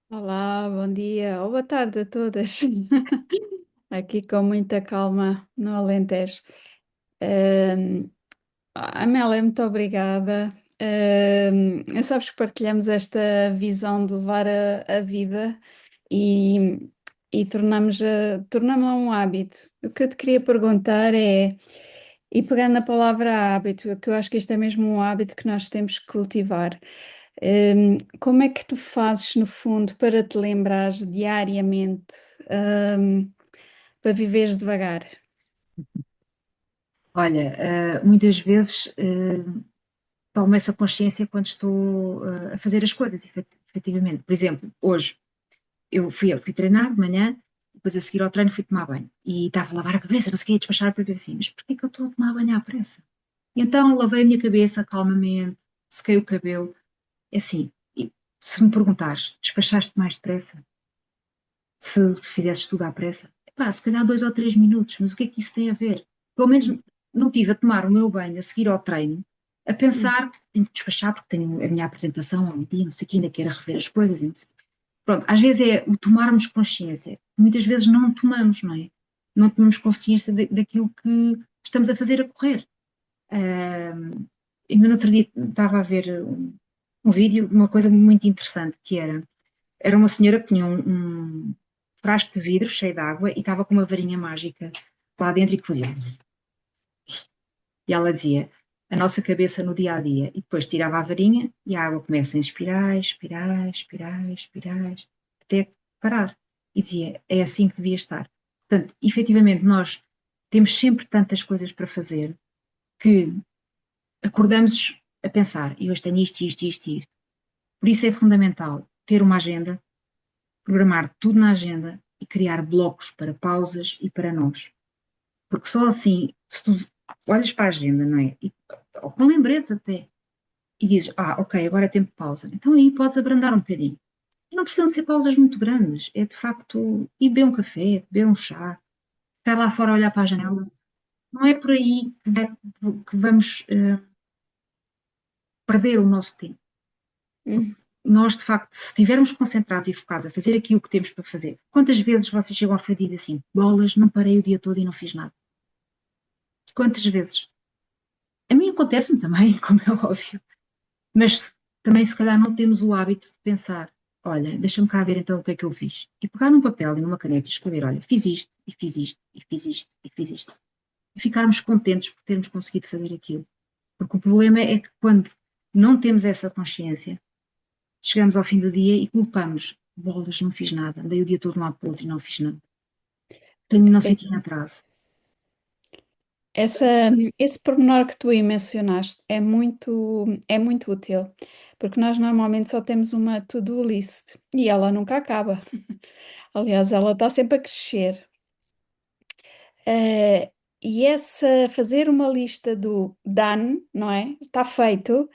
Olá, bom dia ou boa tarde a todas. Aqui com muita calma no Alentejo. Ahm, Amélia, muito obrigada. Sabes que partilhamos esta visão de levar a vida e, e tornamos-la um hábito. O que eu te queria perguntar é, e pegando na palavra hábito, que eu acho que isto é mesmo um hábito que nós temos que cultivar. Como é que tu fazes, no fundo, para te lembrares diariamente, hum, para viveres devagar? Olha, muitas vezes tomo essa consciência quando estou a fazer as coisas, efetivamente. Por exemplo, hoje eu fui treinar de manhã, depois a seguir ao treino fui tomar banho e estava a lavar a cabeça, não sei o que, a despachar, para pensar assim, mas porquê que eu estou a tomar banho à pressa? E então lavei a minha cabeça calmamente, sequei o cabelo, é assim, e se me perguntares, despachaste mais depressa? Se fizesses tudo à pressa? Epá, se calhar 2 ou 3 minutos, mas o que é que isso tem a ver? Pelo menos não tive a tomar o meu banho a seguir ao treino, a Hum, pensar que tenho que despachar porque tenho a minha apresentação ao dia, não sei o que, ainda quero rever as coisas. E não sei. Pronto, às vezes é o tomarmos consciência. Muitas vezes não tomamos, não é? Não tomamos consciência daquilo que estamos a fazer a correr. Ainda no outro dia estava a ver um vídeo de uma coisa muito interessante que era uma senhora que tinha um frasco de vidro cheio de água e estava com uma varinha mágica lá dentro e que fazia. E ela dizia a nossa cabeça no dia a dia e depois tirava a varinha e a água começa em espirais, espirais, espirais, espirais, até parar. E dizia é assim que devia estar. Portanto, efetivamente, nós temos sempre tantas coisas para fazer que acordamos a pensar, e hoje tenho isto, isto, isto, isto. Por isso é fundamental ter uma agenda, programar tudo na agenda e criar blocos para pausas e para nós. Porque só assim, se tu olhas para a agenda, não é? Ou com lembretes até, e dizes, ok, agora é tempo de pausa. Então aí podes abrandar um bocadinho. E não precisam ser pausas muito grandes, é de facto ir beber um café, beber um chá, ficar lá fora a olhar para a janela. Não é por aí que vamos perder o nosso tempo. hum. Nós, de facto, se estivermos concentrados e focados a fazer aquilo que temos para fazer, quantas vezes vocês chegam ao fim do dia assim, bolas, não parei o dia todo e não fiz nada? Quantas vezes? A mim acontece-me também, como é óbvio, mas também se calhar não temos o hábito de pensar, olha, deixa-me cá ver então o que é que eu fiz. E pegar num papel e numa caneta e escrever, olha, fiz isto, e fiz isto, e fiz isto, e fiz isto. E ficarmos contentes por termos conseguido fazer aquilo. Porque o problema é que quando não temos essa consciência, chegamos ao fim do dia e culpamos. Bolas, não fiz nada. Andei o dia todo de um lado para o outro e não fiz nada. Tenho não sei É- quem atraso. Essa, esse pormenor que tu aí mencionaste é muito útil, porque nós normalmente só temos uma to-do list e ela nunca acaba. Aliás, ela está sempre a crescer. Eh, e essa fazer uma lista do done, não é? Está feito,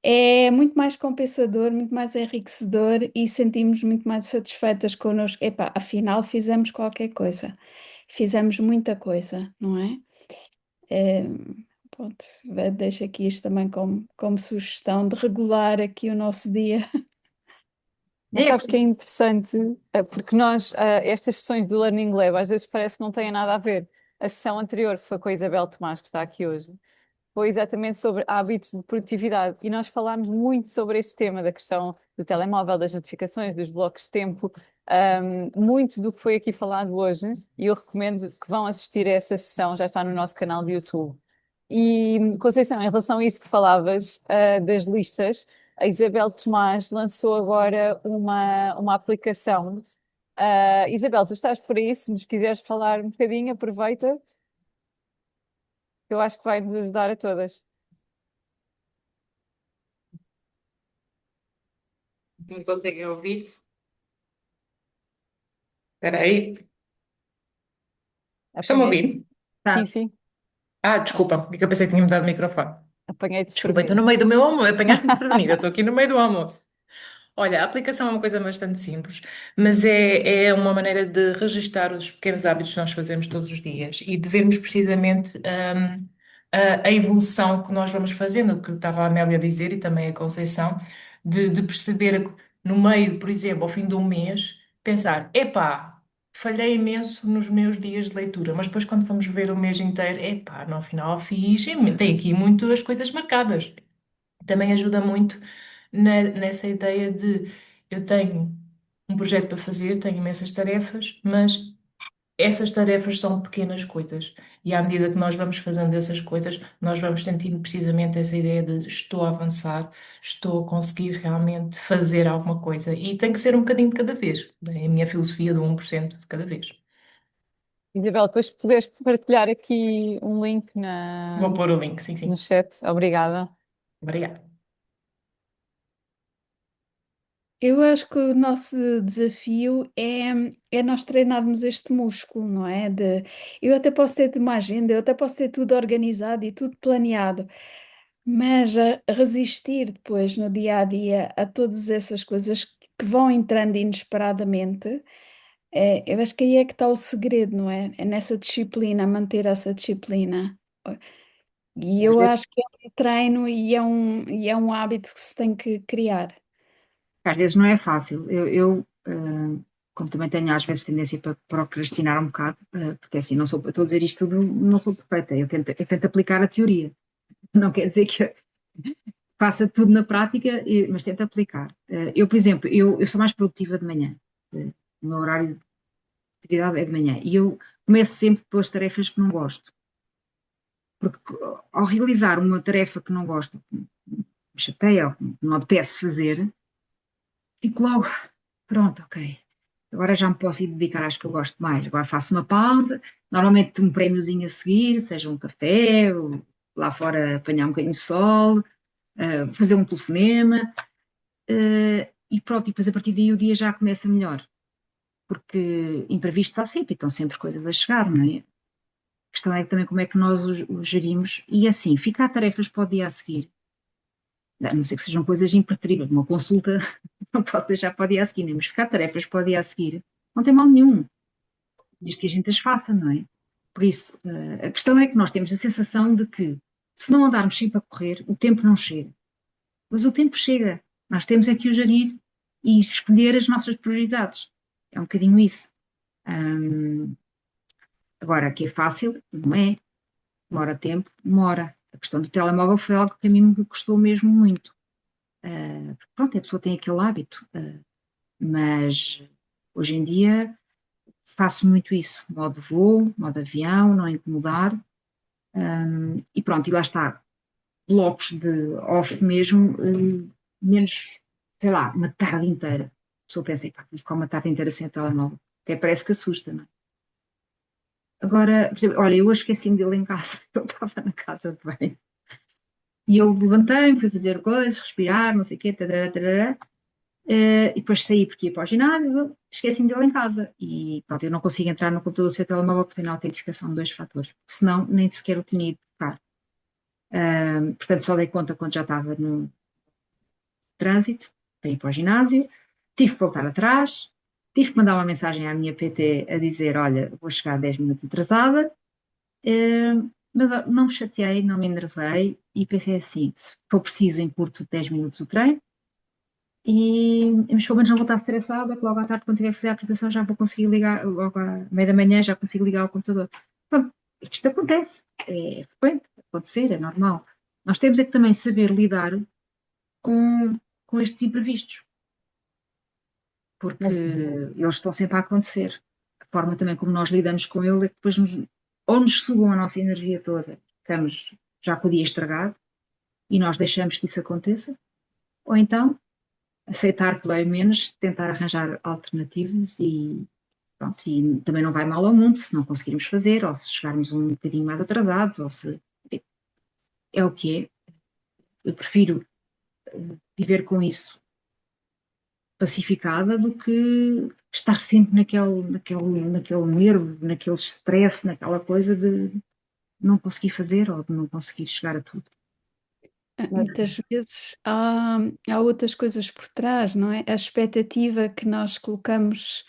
é muito mais compensador, muito mais enriquecedor e sentimos muito mais satisfeitas connosco. Epá, afinal fizemos qualquer coisa, fizemos muita coisa, não é? É, pronto, deixo aqui isto também como sugestão de regular aqui o nosso dia. Mas É, sabes que é interessante, porque nós, estas sessões do Learning Lab, às vezes parece que não têm nada a ver. A sessão anterior, que foi com a Isabel Tomás, que está aqui hoje, foi exatamente sobre hábitos de produtividade. E nós falámos muito sobre este tema da questão do telemóvel, das notificações, dos blocos de tempo, muito do que foi aqui falado hoje. E eu recomendo que vão assistir a essa sessão, já está no nosso canal de YouTube. E, Conceição, em relação a isso que falavas, das listas, a Isabel Tomás lançou agora uma aplicação. Isabel, tu estás por aí, se nos quiseres falar um bocadinho, aproveita, eu acho que vai nos ajudar a todas. Me conseguem ouvir? Espera aí. Estão-me a Apanhei, ouvir? sim, tá. sim, Ah, desculpa, porque eu pensei que tinha mudado o microfone. apanhei Desculpa, estou desprevenida. no meio do meu almoço, apanhaste-me desprevenida, estou aqui no meio do almoço. Olha, a aplicação é uma coisa bastante simples, mas é uma maneira de registar os pequenos hábitos que nós fazemos todos os dias e de vermos precisamente a evolução que nós vamos fazendo, o que estava a Amélia a dizer e também a Conceição, de perceber no meio, por exemplo, ao fim de um mês, pensar, epá, falhei imenso nos meus dias de leitura, mas depois quando vamos ver o mês inteiro, epá, no final fiz, e tem aqui muitas coisas marcadas. Também ajuda muito nessa ideia de eu tenho um projeto para fazer, tenho imensas tarefas, mas essas tarefas são pequenas coisas. E à medida que nós vamos fazendo essas coisas, nós vamos sentindo precisamente essa ideia de estou a avançar, estou a conseguir realmente fazer alguma coisa. E tem que ser um bocadinho de cada vez. É a minha filosofia do 1% de cada vez. Isabel, depois poderes partilhar aqui um link Vou pôr o link, sim, no sim. chat. Obrigada. Obrigada. Eu acho que o nosso desafio é nós treinarmos este músculo, não é? Eu até posso ter uma agenda, eu até posso ter tudo organizado e tudo planeado, mas a resistir depois no dia a dia a todas essas coisas que vão entrando inesperadamente, eu acho que aí é que está o segredo, não é? É nessa disciplina, manter essa disciplina. E Às eu vezes, acho que é um treino e é um hábito que se tem que criar. às vezes não é fácil. Como também tenho às vezes tendência para procrastinar um bocado, porque assim, não sou, estou a dizer isto tudo, não sou perfeita. Eu tento aplicar a teoria. Não quer dizer que eu faça tudo na prática, mas tento aplicar. Eu, por exemplo, eu sou mais produtiva de manhã. O meu horário de atividade é de manhã. E eu começo sempre pelas tarefas que não gosto. Porque ao realizar uma tarefa que não gosto, que me chateia ou que não me apetece fazer, fico logo, pronto, ok. Agora já me posso ir dedicar às que eu gosto mais. Agora faço uma pausa, normalmente um prémiozinho a seguir, seja um café, ou lá fora apanhar um bocadinho de sol, fazer um telefonema, e pronto, e depois a partir daí o dia já começa melhor. Porque imprevisto está sempre, e estão sempre coisas a chegar, não é? A questão é também como é que nós o gerimos, e assim, ficar tarefas para o dia a seguir. A não ser que sejam coisas impreteríveis, uma consulta não posso deixar para o dia a seguir, mas ficar tarefas para o dia a seguir não tem mal nenhum, desde que a gente as faça, não é? Por isso, a questão é que nós temos a sensação de que se não andarmos sempre a correr, o tempo não chega. Mas o tempo chega, nós temos é que o gerir e escolher as nossas prioridades. É um bocadinho isso. Hum, Agora, que é fácil, não é? Demora tempo, demora. A questão do telemóvel foi algo que a mim me custou mesmo muito. Pronto, a pessoa tem aquele hábito, mas hoje em dia faço muito isso, modo voo, modo avião, não incomodar, e pronto, e lá está, blocos de off mesmo, menos, sei lá, uma tarde inteira. A pessoa pensa, pá, vou ficar uma tarde inteira sem o telemóvel, até parece que assusta, não é? Agora, por exemplo, olha, eu hoje esqueci-me dele em casa, eu estava na casa de banho, e eu levantei-me, fui fazer coisas, respirar, não sei o quê, tarará, tarará. E depois saí porque ia para o ginásio, esqueci-me dele em casa. E pronto, eu não consigo entrar no computador sem telemóvel porque tem a autentificação de dois fatores. Senão, nem sequer o tinha ido tocar. Portanto, só dei conta quando já estava no. trânsito para ir para o ginásio, tive que voltar atrás, tive que mandar uma mensagem à minha PT a dizer, olha, vou chegar 10 minutos atrasada, mas não me chateei, não me enervei e pensei assim, se for preciso encurto 10 minutos o treino, mas pelo menos não vou estar estressada, que logo à tarde, quando tiver a fazer a apresentação, já vou conseguir ligar, logo à meia da manhã, já consigo ligar ao computador. Pronto, isto acontece, é frequente acontecer, é normal. Nós temos é que também saber lidar com estes imprevistos, porque Mas, eles estão sempre a acontecer. A forma também como nós lidamos com ele é que depois ou nos sugam a nossa energia toda, estamos já com o dia estragado e nós deixamos que isso aconteça, ou então aceitar que dói menos, tentar arranjar alternativas e pronto, e também não vai mal ao mundo se não conseguirmos fazer, ou se chegarmos um bocadinho mais atrasados, ou se é o que é. Eu prefiro viver com isso pacificada do que estar sempre naquele nervo, naquele stress, naquela coisa de não conseguir fazer ou de não conseguir chegar a tudo. Muitas vezes há outras coisas por trás, não é? A expectativa que nós colocamos,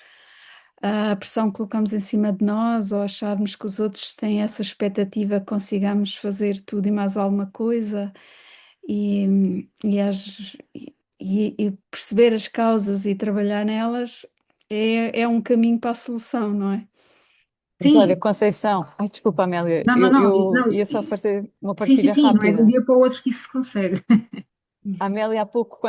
a pressão que colocamos em cima de nós, ou acharmos que os outros têm essa expectativa que consigamos fazer tudo e mais alguma coisa, e, e, e perceber as causas e trabalhar nelas é um caminho para a solução, não é? olha, Sim, Conceição, ai, desculpa, Amélia, não, não, não, eu não, ia só fazer uma sim, sim, partilha sim, não é de um rápida. dia para o outro que isso se consegue. A Amélia, há pouco,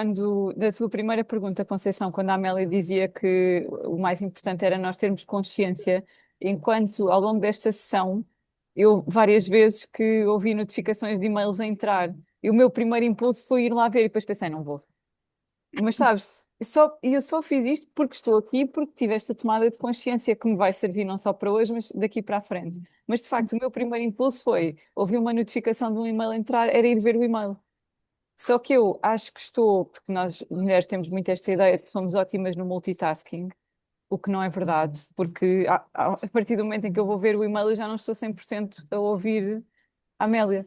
da tua primeira pergunta, Conceição, quando a Amélia dizia que o mais importante era nós termos consciência, enquanto ao longo desta sessão, eu várias vezes que ouvi notificações de e-mails a entrar, e o meu primeiro impulso foi ir lá ver, e depois pensei, não vou. Mas sabes, eu só fiz isto porque estou aqui, porque tive esta tomada de consciência que me vai servir não só para hoje, mas daqui para a frente. Mas de facto, o meu primeiro impulso foi ouvir uma notificação de um e-mail a entrar, era ir ver o e-mail. Só que eu acho que estou, porque nós mulheres temos muito esta ideia de que somos ótimas no multitasking, o que não é verdade, porque a partir do momento em que eu vou ver o e-mail eu já não estou 100% a ouvir a Amélia.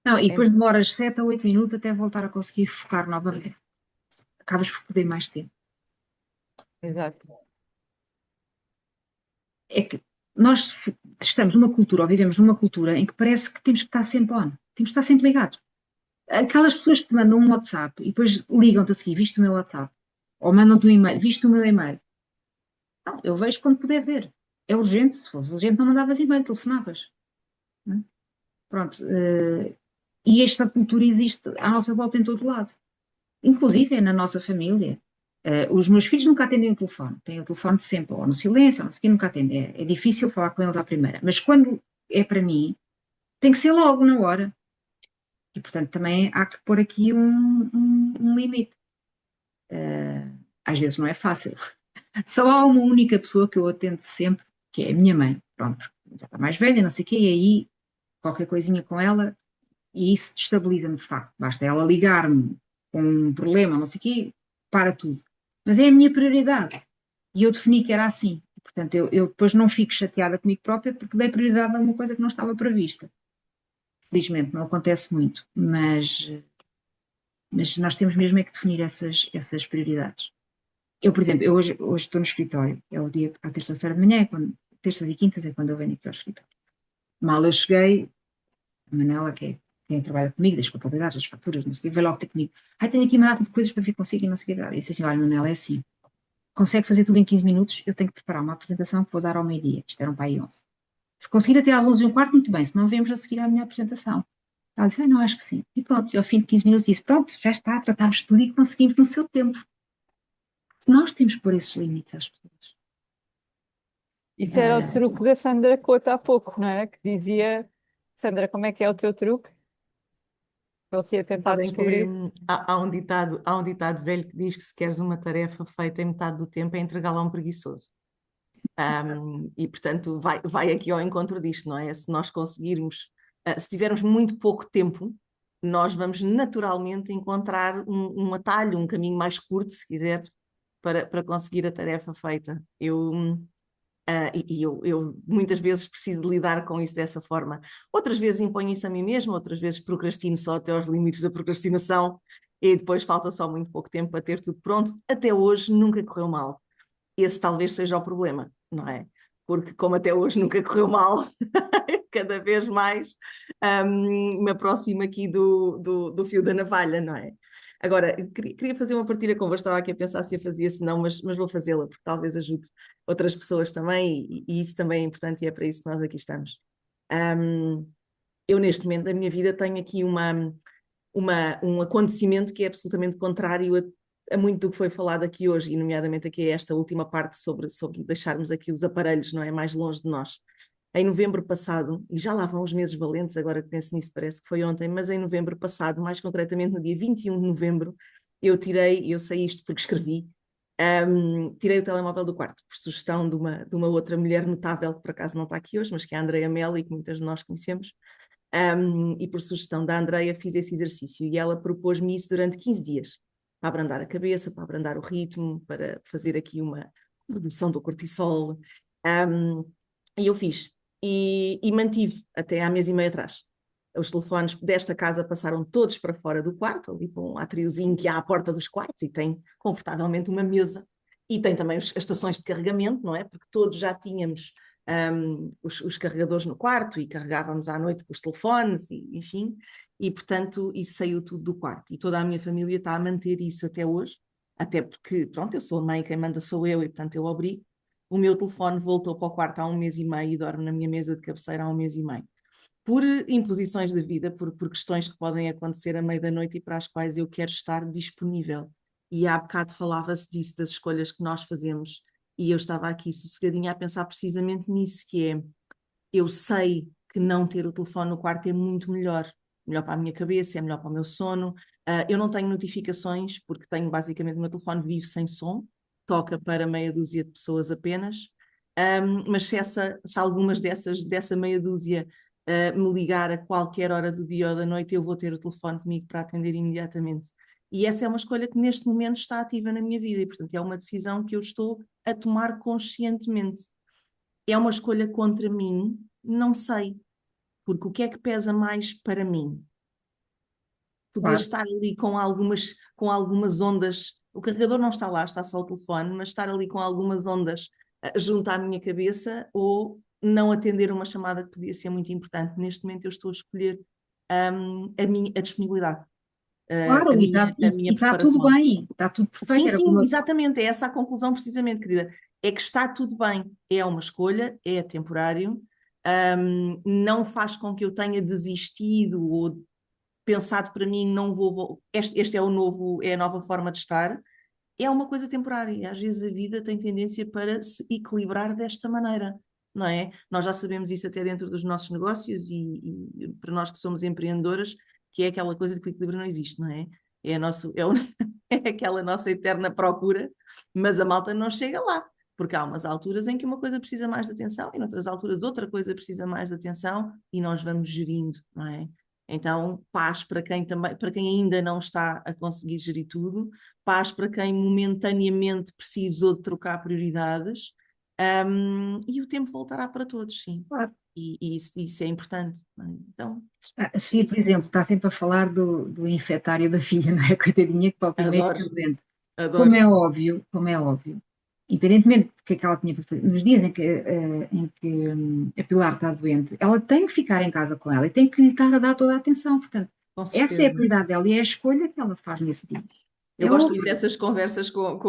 Não, e En- depois demoras 7 a 8 minutos até voltar a conseguir focar novamente. Acabas por perder mais tempo. Exato. É que nós estamos numa cultura, ou vivemos numa cultura em que parece que temos que estar sempre on, temos que estar sempre ligados. Aquelas pessoas que te mandam um WhatsApp e depois ligam-te a seguir, viste o meu WhatsApp, ou mandam-te um e-mail, viste o meu e-mail. Não, eu vejo quando puder ver. É urgente, se fosse urgente não mandavas e-mail, telefonavas. Não é? Pronto. E esta cultura existe à nossa volta em todo lado, inclusive na nossa família. Os meus filhos nunca atendem o telefone, têm o telefone sempre, ou no silêncio, ou não sei o quê, nunca atendem. É difícil falar com eles à primeira, mas quando é para mim, tem que ser logo, na hora. E, portanto, também há que pôr aqui um limite. Às vezes não é fácil. Só há uma única pessoa que eu atendo sempre, que é a minha mãe. Pronto, já está mais velha, não sei o quê, e aí qualquer coisinha com ela, e isso destabiliza-me de facto. Basta ela ligar-me com um problema, não sei o quê, para tudo. Mas é a minha prioridade. E eu defini que era assim. Portanto, eu depois não fico chateada comigo própria porque dei prioridade a uma coisa que não estava prevista. Felizmente, não acontece muito, mas nós temos mesmo é que definir essas prioridades. Eu, por exemplo, eu hoje estou no escritório, é o dia, à terça-feira de manhã, terças e quintas é quando eu venho aqui ao escritório. Mal eu cheguei, a Manela, que é quem trabalha comigo, das contabilidades, das faturas, não sei o que, veio logo ter comigo. Ai, tenho aqui uma data de coisas para vir consigo e não sei o que. E eu disse assim, olha, Manela, é assim, consegue fazer tudo em 15 minutos, eu tenho que preparar uma apresentação que vou dar ao meio-dia, isto eram para aí 11. Se conseguir até às 11 e um quarto, muito bem, se não vemos a seguir à minha apresentação. Ela disse, não, acho que sim. E pronto, e ao fim de 15 minutos disse, pronto, já está, tratámos tudo e conseguimos no seu tempo. Nós temos que pôr esses limites às pessoas. Isso era o truque da Sandra Couto há pouco, não é? Que dizia, Sandra, como é que é o teu truque? Estou aqui a tentar Sabem que descobrir. há um ditado velho que diz que se queres uma tarefa feita em metade do tempo é entregá-la a um preguiçoso. E portanto vai aqui ao encontro disto, não é? Se nós conseguirmos, se tivermos muito pouco tempo, nós vamos naturalmente encontrar um atalho, um caminho mais curto, se quiser, para conseguir a tarefa feita. Eu muitas vezes preciso lidar com isso dessa forma. Outras vezes imponho isso a mim mesma, outras vezes procrastino só até aos limites da procrastinação e depois falta só muito pouco tempo para ter tudo pronto. Até hoje nunca correu mal. Esse talvez seja o problema, não é? Porque como até hoje nunca correu mal, cada vez mais me aproximo aqui do fio da navalha, não é? Agora, queria fazer uma partilha convosco, estava aqui a pensar se a fazia, se não, mas vou fazê-la, porque talvez ajude outras pessoas também, e isso também é importante e é para isso que nós aqui estamos. Um, eu, neste momento da minha vida, tenho aqui um acontecimento que é absolutamente contrário a muito do que foi falado aqui hoje, e nomeadamente aqui esta última parte sobre deixarmos aqui os aparelhos, não é, mais longe de nós. Em novembro passado, e já lá vão os meses valentes, agora que penso nisso parece que foi ontem, mas em novembro passado, mais concretamente no dia 21 de novembro, eu sei isto porque escrevi, tirei o telemóvel do quarto, por sugestão de uma outra mulher notável, que por acaso não está aqui hoje, mas que é a Andreia Melli, que muitas de nós conhecemos, e por sugestão da Andreia fiz esse exercício, e ela propôs-me isso durante 15 dias, para abrandar a cabeça, para abrandar o ritmo, para fazer aqui uma redução do cortisol, e eu fiz. E mantive até há mês e meio atrás. Os telefones desta casa passaram todos para fora do quarto, ali para um atriozinho que há à porta dos quartos e tem confortavelmente uma mesa. E tem também as estações de carregamento, não é? Porque todos já tínhamos os carregadores no quarto e carregávamos à noite com os telefones, e, enfim. E, portanto, isso saiu tudo do quarto. E toda a minha família está a manter isso até hoje. Até porque, pronto, eu sou a mãe, quem manda sou eu e, portanto, eu obrigo. O meu telefone voltou para o quarto há um mês e meio e dorme na minha mesa de cabeceira há um mês e meio. Por imposições da vida, por questões que podem acontecer à meia da noite e para as quais eu quero estar disponível. E há bocado falava-se disso, das escolhas que nós fazemos, e eu estava aqui sossegadinha a pensar precisamente nisso, que é, eu sei que não ter o telefone no quarto é muito melhor. Melhor para a minha cabeça, é melhor para o meu sono. Eu não tenho notificações, porque tenho basicamente o meu telefone vivo sem som, toca para meia dúzia de pessoas apenas. Mas se algumas dessa meia dúzia me ligar a qualquer hora do dia ou da noite, eu vou ter o telefone comigo para atender imediatamente. E essa é uma escolha que neste momento está ativa na minha vida e, portanto, é uma decisão que eu estou a tomar conscientemente. É uma escolha contra mim? Não sei, porque o que é que pesa mais para mim? Poder Claro. estar ali com algumas ondas, o carregador não está lá, está só o telefone, mas estar ali com algumas ondas junto à minha cabeça, ou não atender uma chamada que podia ser muito importante. Neste momento eu estou a escolher a disponibilidade, Claro, a minha está tudo preparação. bem, está tudo perfeito. Sim, Era sim, como, exatamente, é essa a conclusão precisamente, querida. É que está tudo bem, é uma escolha, é temporário, não faz com que eu tenha desistido ou pensado para mim, não este é é a nova forma de estar. É uma coisa temporária e às vezes a vida tem tendência para se equilibrar desta maneira, não é? Nós já sabemos isso até dentro dos nossos negócios e para nós que somos empreendedoras, que é aquela coisa de que o equilíbrio não existe, não é? É aquela nossa eterna procura, mas a malta não chega lá, porque há umas alturas em que uma coisa precisa mais de atenção e noutras alturas outra coisa precisa mais de atenção e nós vamos gerindo, não é? Então, paz para quem ainda não está a conseguir gerir tudo, paz para quem momentaneamente precisou de trocar prioridades, e o tempo voltará para todos, sim. claro. E isso é importante, não é? Então, A Sofia, por exemplo, está sempre a falar do infectário da filha, não é? Coitadinha, que para o primeiro adoro, fica doente. adoro. Como é óbvio, independentemente do que é que ela tinha para fazer, nos dias em que a Pilar está doente, ela tem que ficar em casa com ela e tem que lhe estar a dar toda a atenção. Portanto, Com essa é a certeza. prioridade dela e é a escolha que ela faz nesse dia. Eu É gosto óbvio. muito dessas conversas com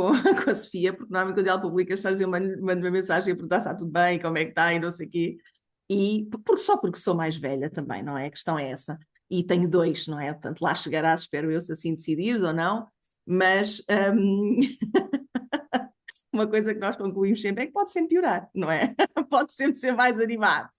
a Sofia, porque normalmente quando ela publica stories eu mando uma mensagem a perguntar se está tudo bem, como é que está e não sei o quê. Só porque sou mais velha também, não é? A questão é essa. E tenho dois, não é? Portanto, lá chegarás, espero eu, se assim decidires ou não. Mas uma coisa que nós concluímos sempre é que pode sempre piorar, não é? Pode sempre ser mais animado.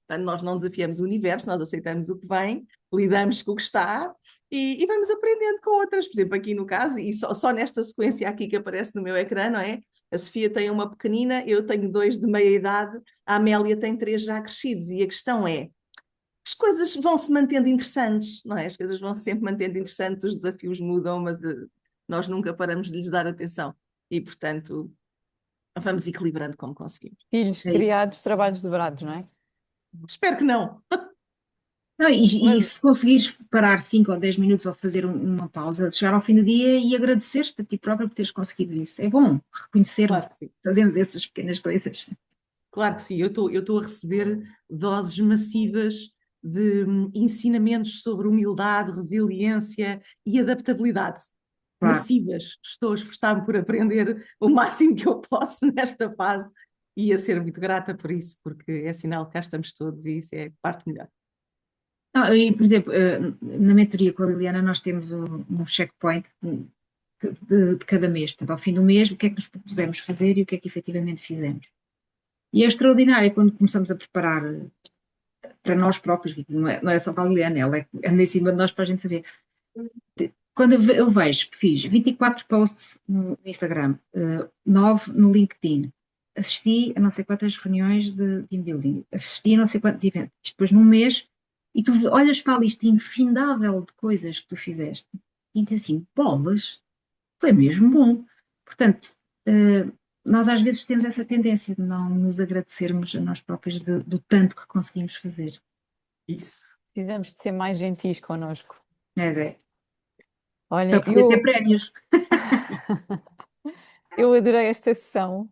Portanto, nós não desafiamos o universo, nós aceitamos o que vem, lidamos com o que está e vamos aprendendo com outras. Por exemplo, aqui no caso, e só nesta sequência aqui que aparece no meu ecrã, não é? A Sofia tem uma pequenina, eu tenho dois de meia idade, a Amélia tem três já crescidos. E a questão é, as coisas vão se mantendo interessantes, não é? As coisas vão se sempre mantendo interessantes, os desafios mudam, mas nós nunca paramos de lhes dar atenção. E, portanto, vamos equilibrando como conseguimos. Filhos É isso. criados, trabalhos dobrados, não é? Espero que não. Não, e Mas, se conseguires parar 5 ou 10 minutos ou fazer uma pausa, chegar ao fim do dia e agradecer-te a ti próprio por teres conseguido isso. É bom reconhecermos, Claro que sim. fazemos essas pequenas coisas. Claro que sim, eu estou a receber doses massivas de ensinamentos sobre humildade, resiliência e adaptabilidade. Claro. Massivas. Estou a esforçar-me por aprender o máximo que eu posso nesta fase e a ser muito grata por isso, porque é sinal que cá estamos todos e isso é a parte melhor. Não, e, por exemplo, na mentoria com a Liliana nós temos um checkpoint de cada mês. Portanto, ao fim do mês, o que é que nos propusemos fazer e o que é que efetivamente fizemos. E é extraordinário quando começamos a preparar para nós próprios, não é só para a Liliana, ela anda em cima de nós para a gente fazer. Quando eu vejo que fiz 24 posts no Instagram, 9 no LinkedIn, assisti a não sei quantas reuniões de team building, assisti a não sei quantos eventos, isto depois num mês, e tu olhas para a lista infindável de coisas que tu fizeste e dizes assim, bolas, foi mesmo bom. Portanto, eh, nós às vezes temos essa tendência de não nos agradecermos a nós próprios do tanto que conseguimos fazer. Isso. precisamos de ser mais gentis connosco. Mas é, para Olhem, poder ter prémios. eu adorei esta sessão,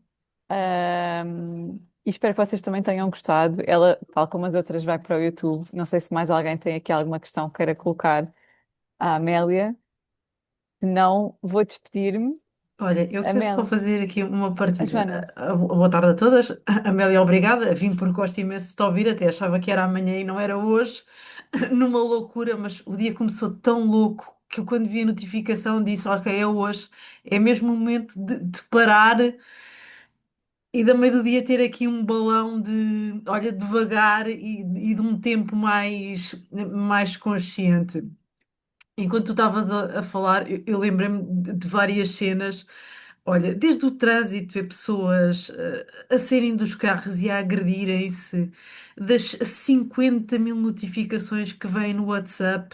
e espero que vocês também tenham gostado. Ela, tal como as outras, vai para o YouTube. Não sei se mais alguém tem aqui alguma questão que queira colocar à Amélia. Se não, vou despedir-me. Olha, eu quero só Amélia, fazer aqui uma a partilha. Joana, Boa tarde a todas. Amélia, obrigada. Vim porque gosto imenso de te ouvir, até achava que era amanhã e não era hoje, numa loucura, mas o dia começou tão louco que eu, quando vi a notificação, disse: Ok, é hoje, é mesmo o momento de parar e, da meio do dia, ter aqui um balão de, olha, devagar e de um tempo mais consciente. Enquanto tu estavas a falar, eu lembrei-me de várias cenas. Olha, desde o trânsito, ver pessoas a saírem dos carros e a agredirem-se, das 50 mil notificações que vêm no WhatsApp,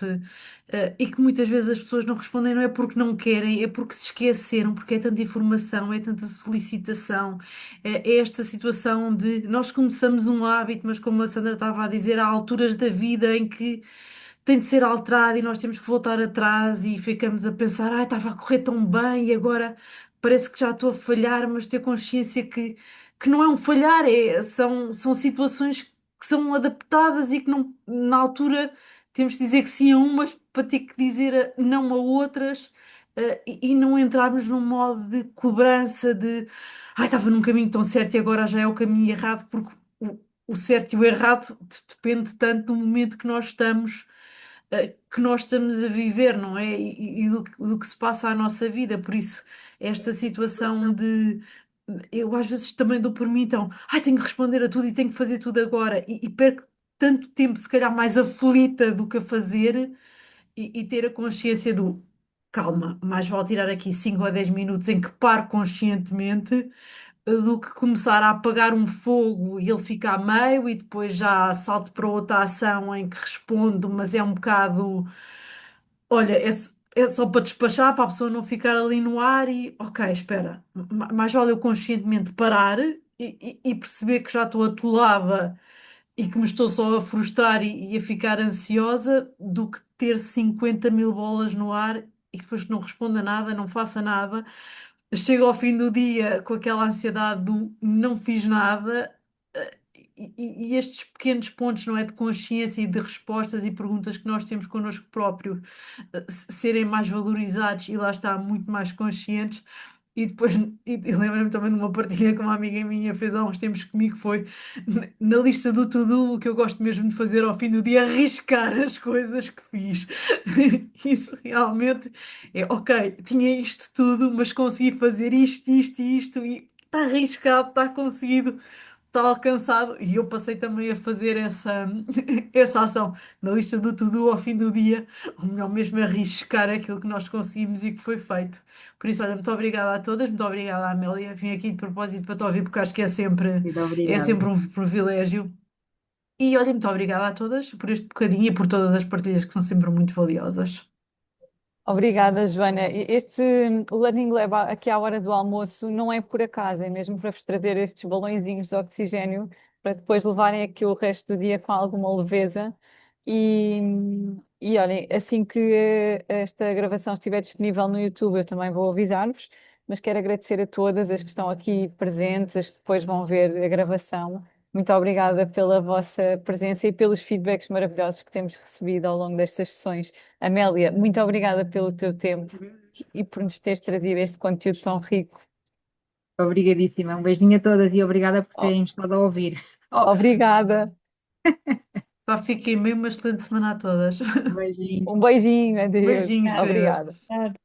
e que muitas vezes as pessoas não respondem, não é porque não querem, é porque se esqueceram, porque é tanta informação, é tanta solicitação, é esta situação de nós começamos um hábito, mas como a Sandra estava a dizer, há alturas da vida em que tem de ser alterado e nós temos que voltar atrás e ficamos a pensar, ai, estava a correr tão bem e agora parece que já estou a falhar, mas ter consciência que não é um falhar, são situações que são adaptadas e que não, na altura temos de dizer que sim a umas para ter que dizer não a outras, e não entrarmos num modo de cobrança de ai, estava num caminho tão certo e agora já é o caminho errado, porque o certo e o errado depende tanto do momento que nós estamos a viver, não é? E do que se passa à nossa vida. Por isso, esta situação de. Eu às vezes também dou por mim, então, ai, tenho que responder a tudo e tenho que fazer tudo agora. E perco tanto tempo, se calhar, mais aflita do que a fazer e ter a consciência do. Calma, mais vale tirar aqui 5 ou 10 minutos em que paro conscientemente do que começar a apagar um fogo e ele fica a meio e depois já salto para outra ação em que respondo, mas é um bocado, olha, é só para despachar, para a pessoa não ficar ali no ar e, ok, espera, mais vale eu conscientemente parar e perceber que já estou atolada e que me estou só a frustrar e a ficar ansiosa do que ter 50 mil bolas no ar e depois que não responda nada, não faça nada, chego ao fim do dia com aquela ansiedade do não fiz nada, e estes pequenos pontos, não é, de consciência e de respostas e perguntas que nós temos connosco próprio, serem mais valorizados e lá está, muito mais conscientes. E depois, e lembro-me também de uma partilha que uma amiga minha fez há uns tempos comigo, foi na lista do to-do, o que eu gosto mesmo de fazer ao fim do dia, arriscar as coisas que fiz. Isso realmente é, ok, tinha isto tudo, mas consegui fazer isto, isto e isto, e está arriscado, está conseguido, está alcançado. E eu passei também a fazer essa ação na lista do to-do ao fim do dia. O melhor mesmo é arriscar aquilo que nós conseguimos e que foi feito. Por isso, olha, muito obrigada a todas, muito obrigada à Amélia. Vim aqui de propósito para te ouvir, porque acho que Muito é obrigada. sempre um privilégio. E olha, muito obrigada a todas por este bocadinho e por todas as partilhas que são sempre muito valiosas. obrigada, Joana. Este Learning Lab aqui à hora do almoço não é por acaso, é mesmo para vos trazer estes balõezinhos de oxigênio para depois levarem aqui o resto do dia com alguma leveza. E, e olhem, assim que esta gravação estiver disponível no YouTube, eu também vou avisar-vos, mas quero agradecer a todas as que estão aqui presentes, as que depois vão ver a gravação. Muito obrigada pela vossa presença e pelos feedbacks maravilhosos que temos recebido ao longo destas sessões. Amélia, muito obrigada pelo teu tempo e por nos teres trazido este conteúdo tão rico. Obrigadíssima. Um beijinho a todas e obrigada por O- terem estado a ouvir. Oh, Obrigada. Pá, fiquei meio uma excelente semana a todas. beijinhos. Um beijinho, adeus. Beijinhos, queridas. Obrigada. Tarde.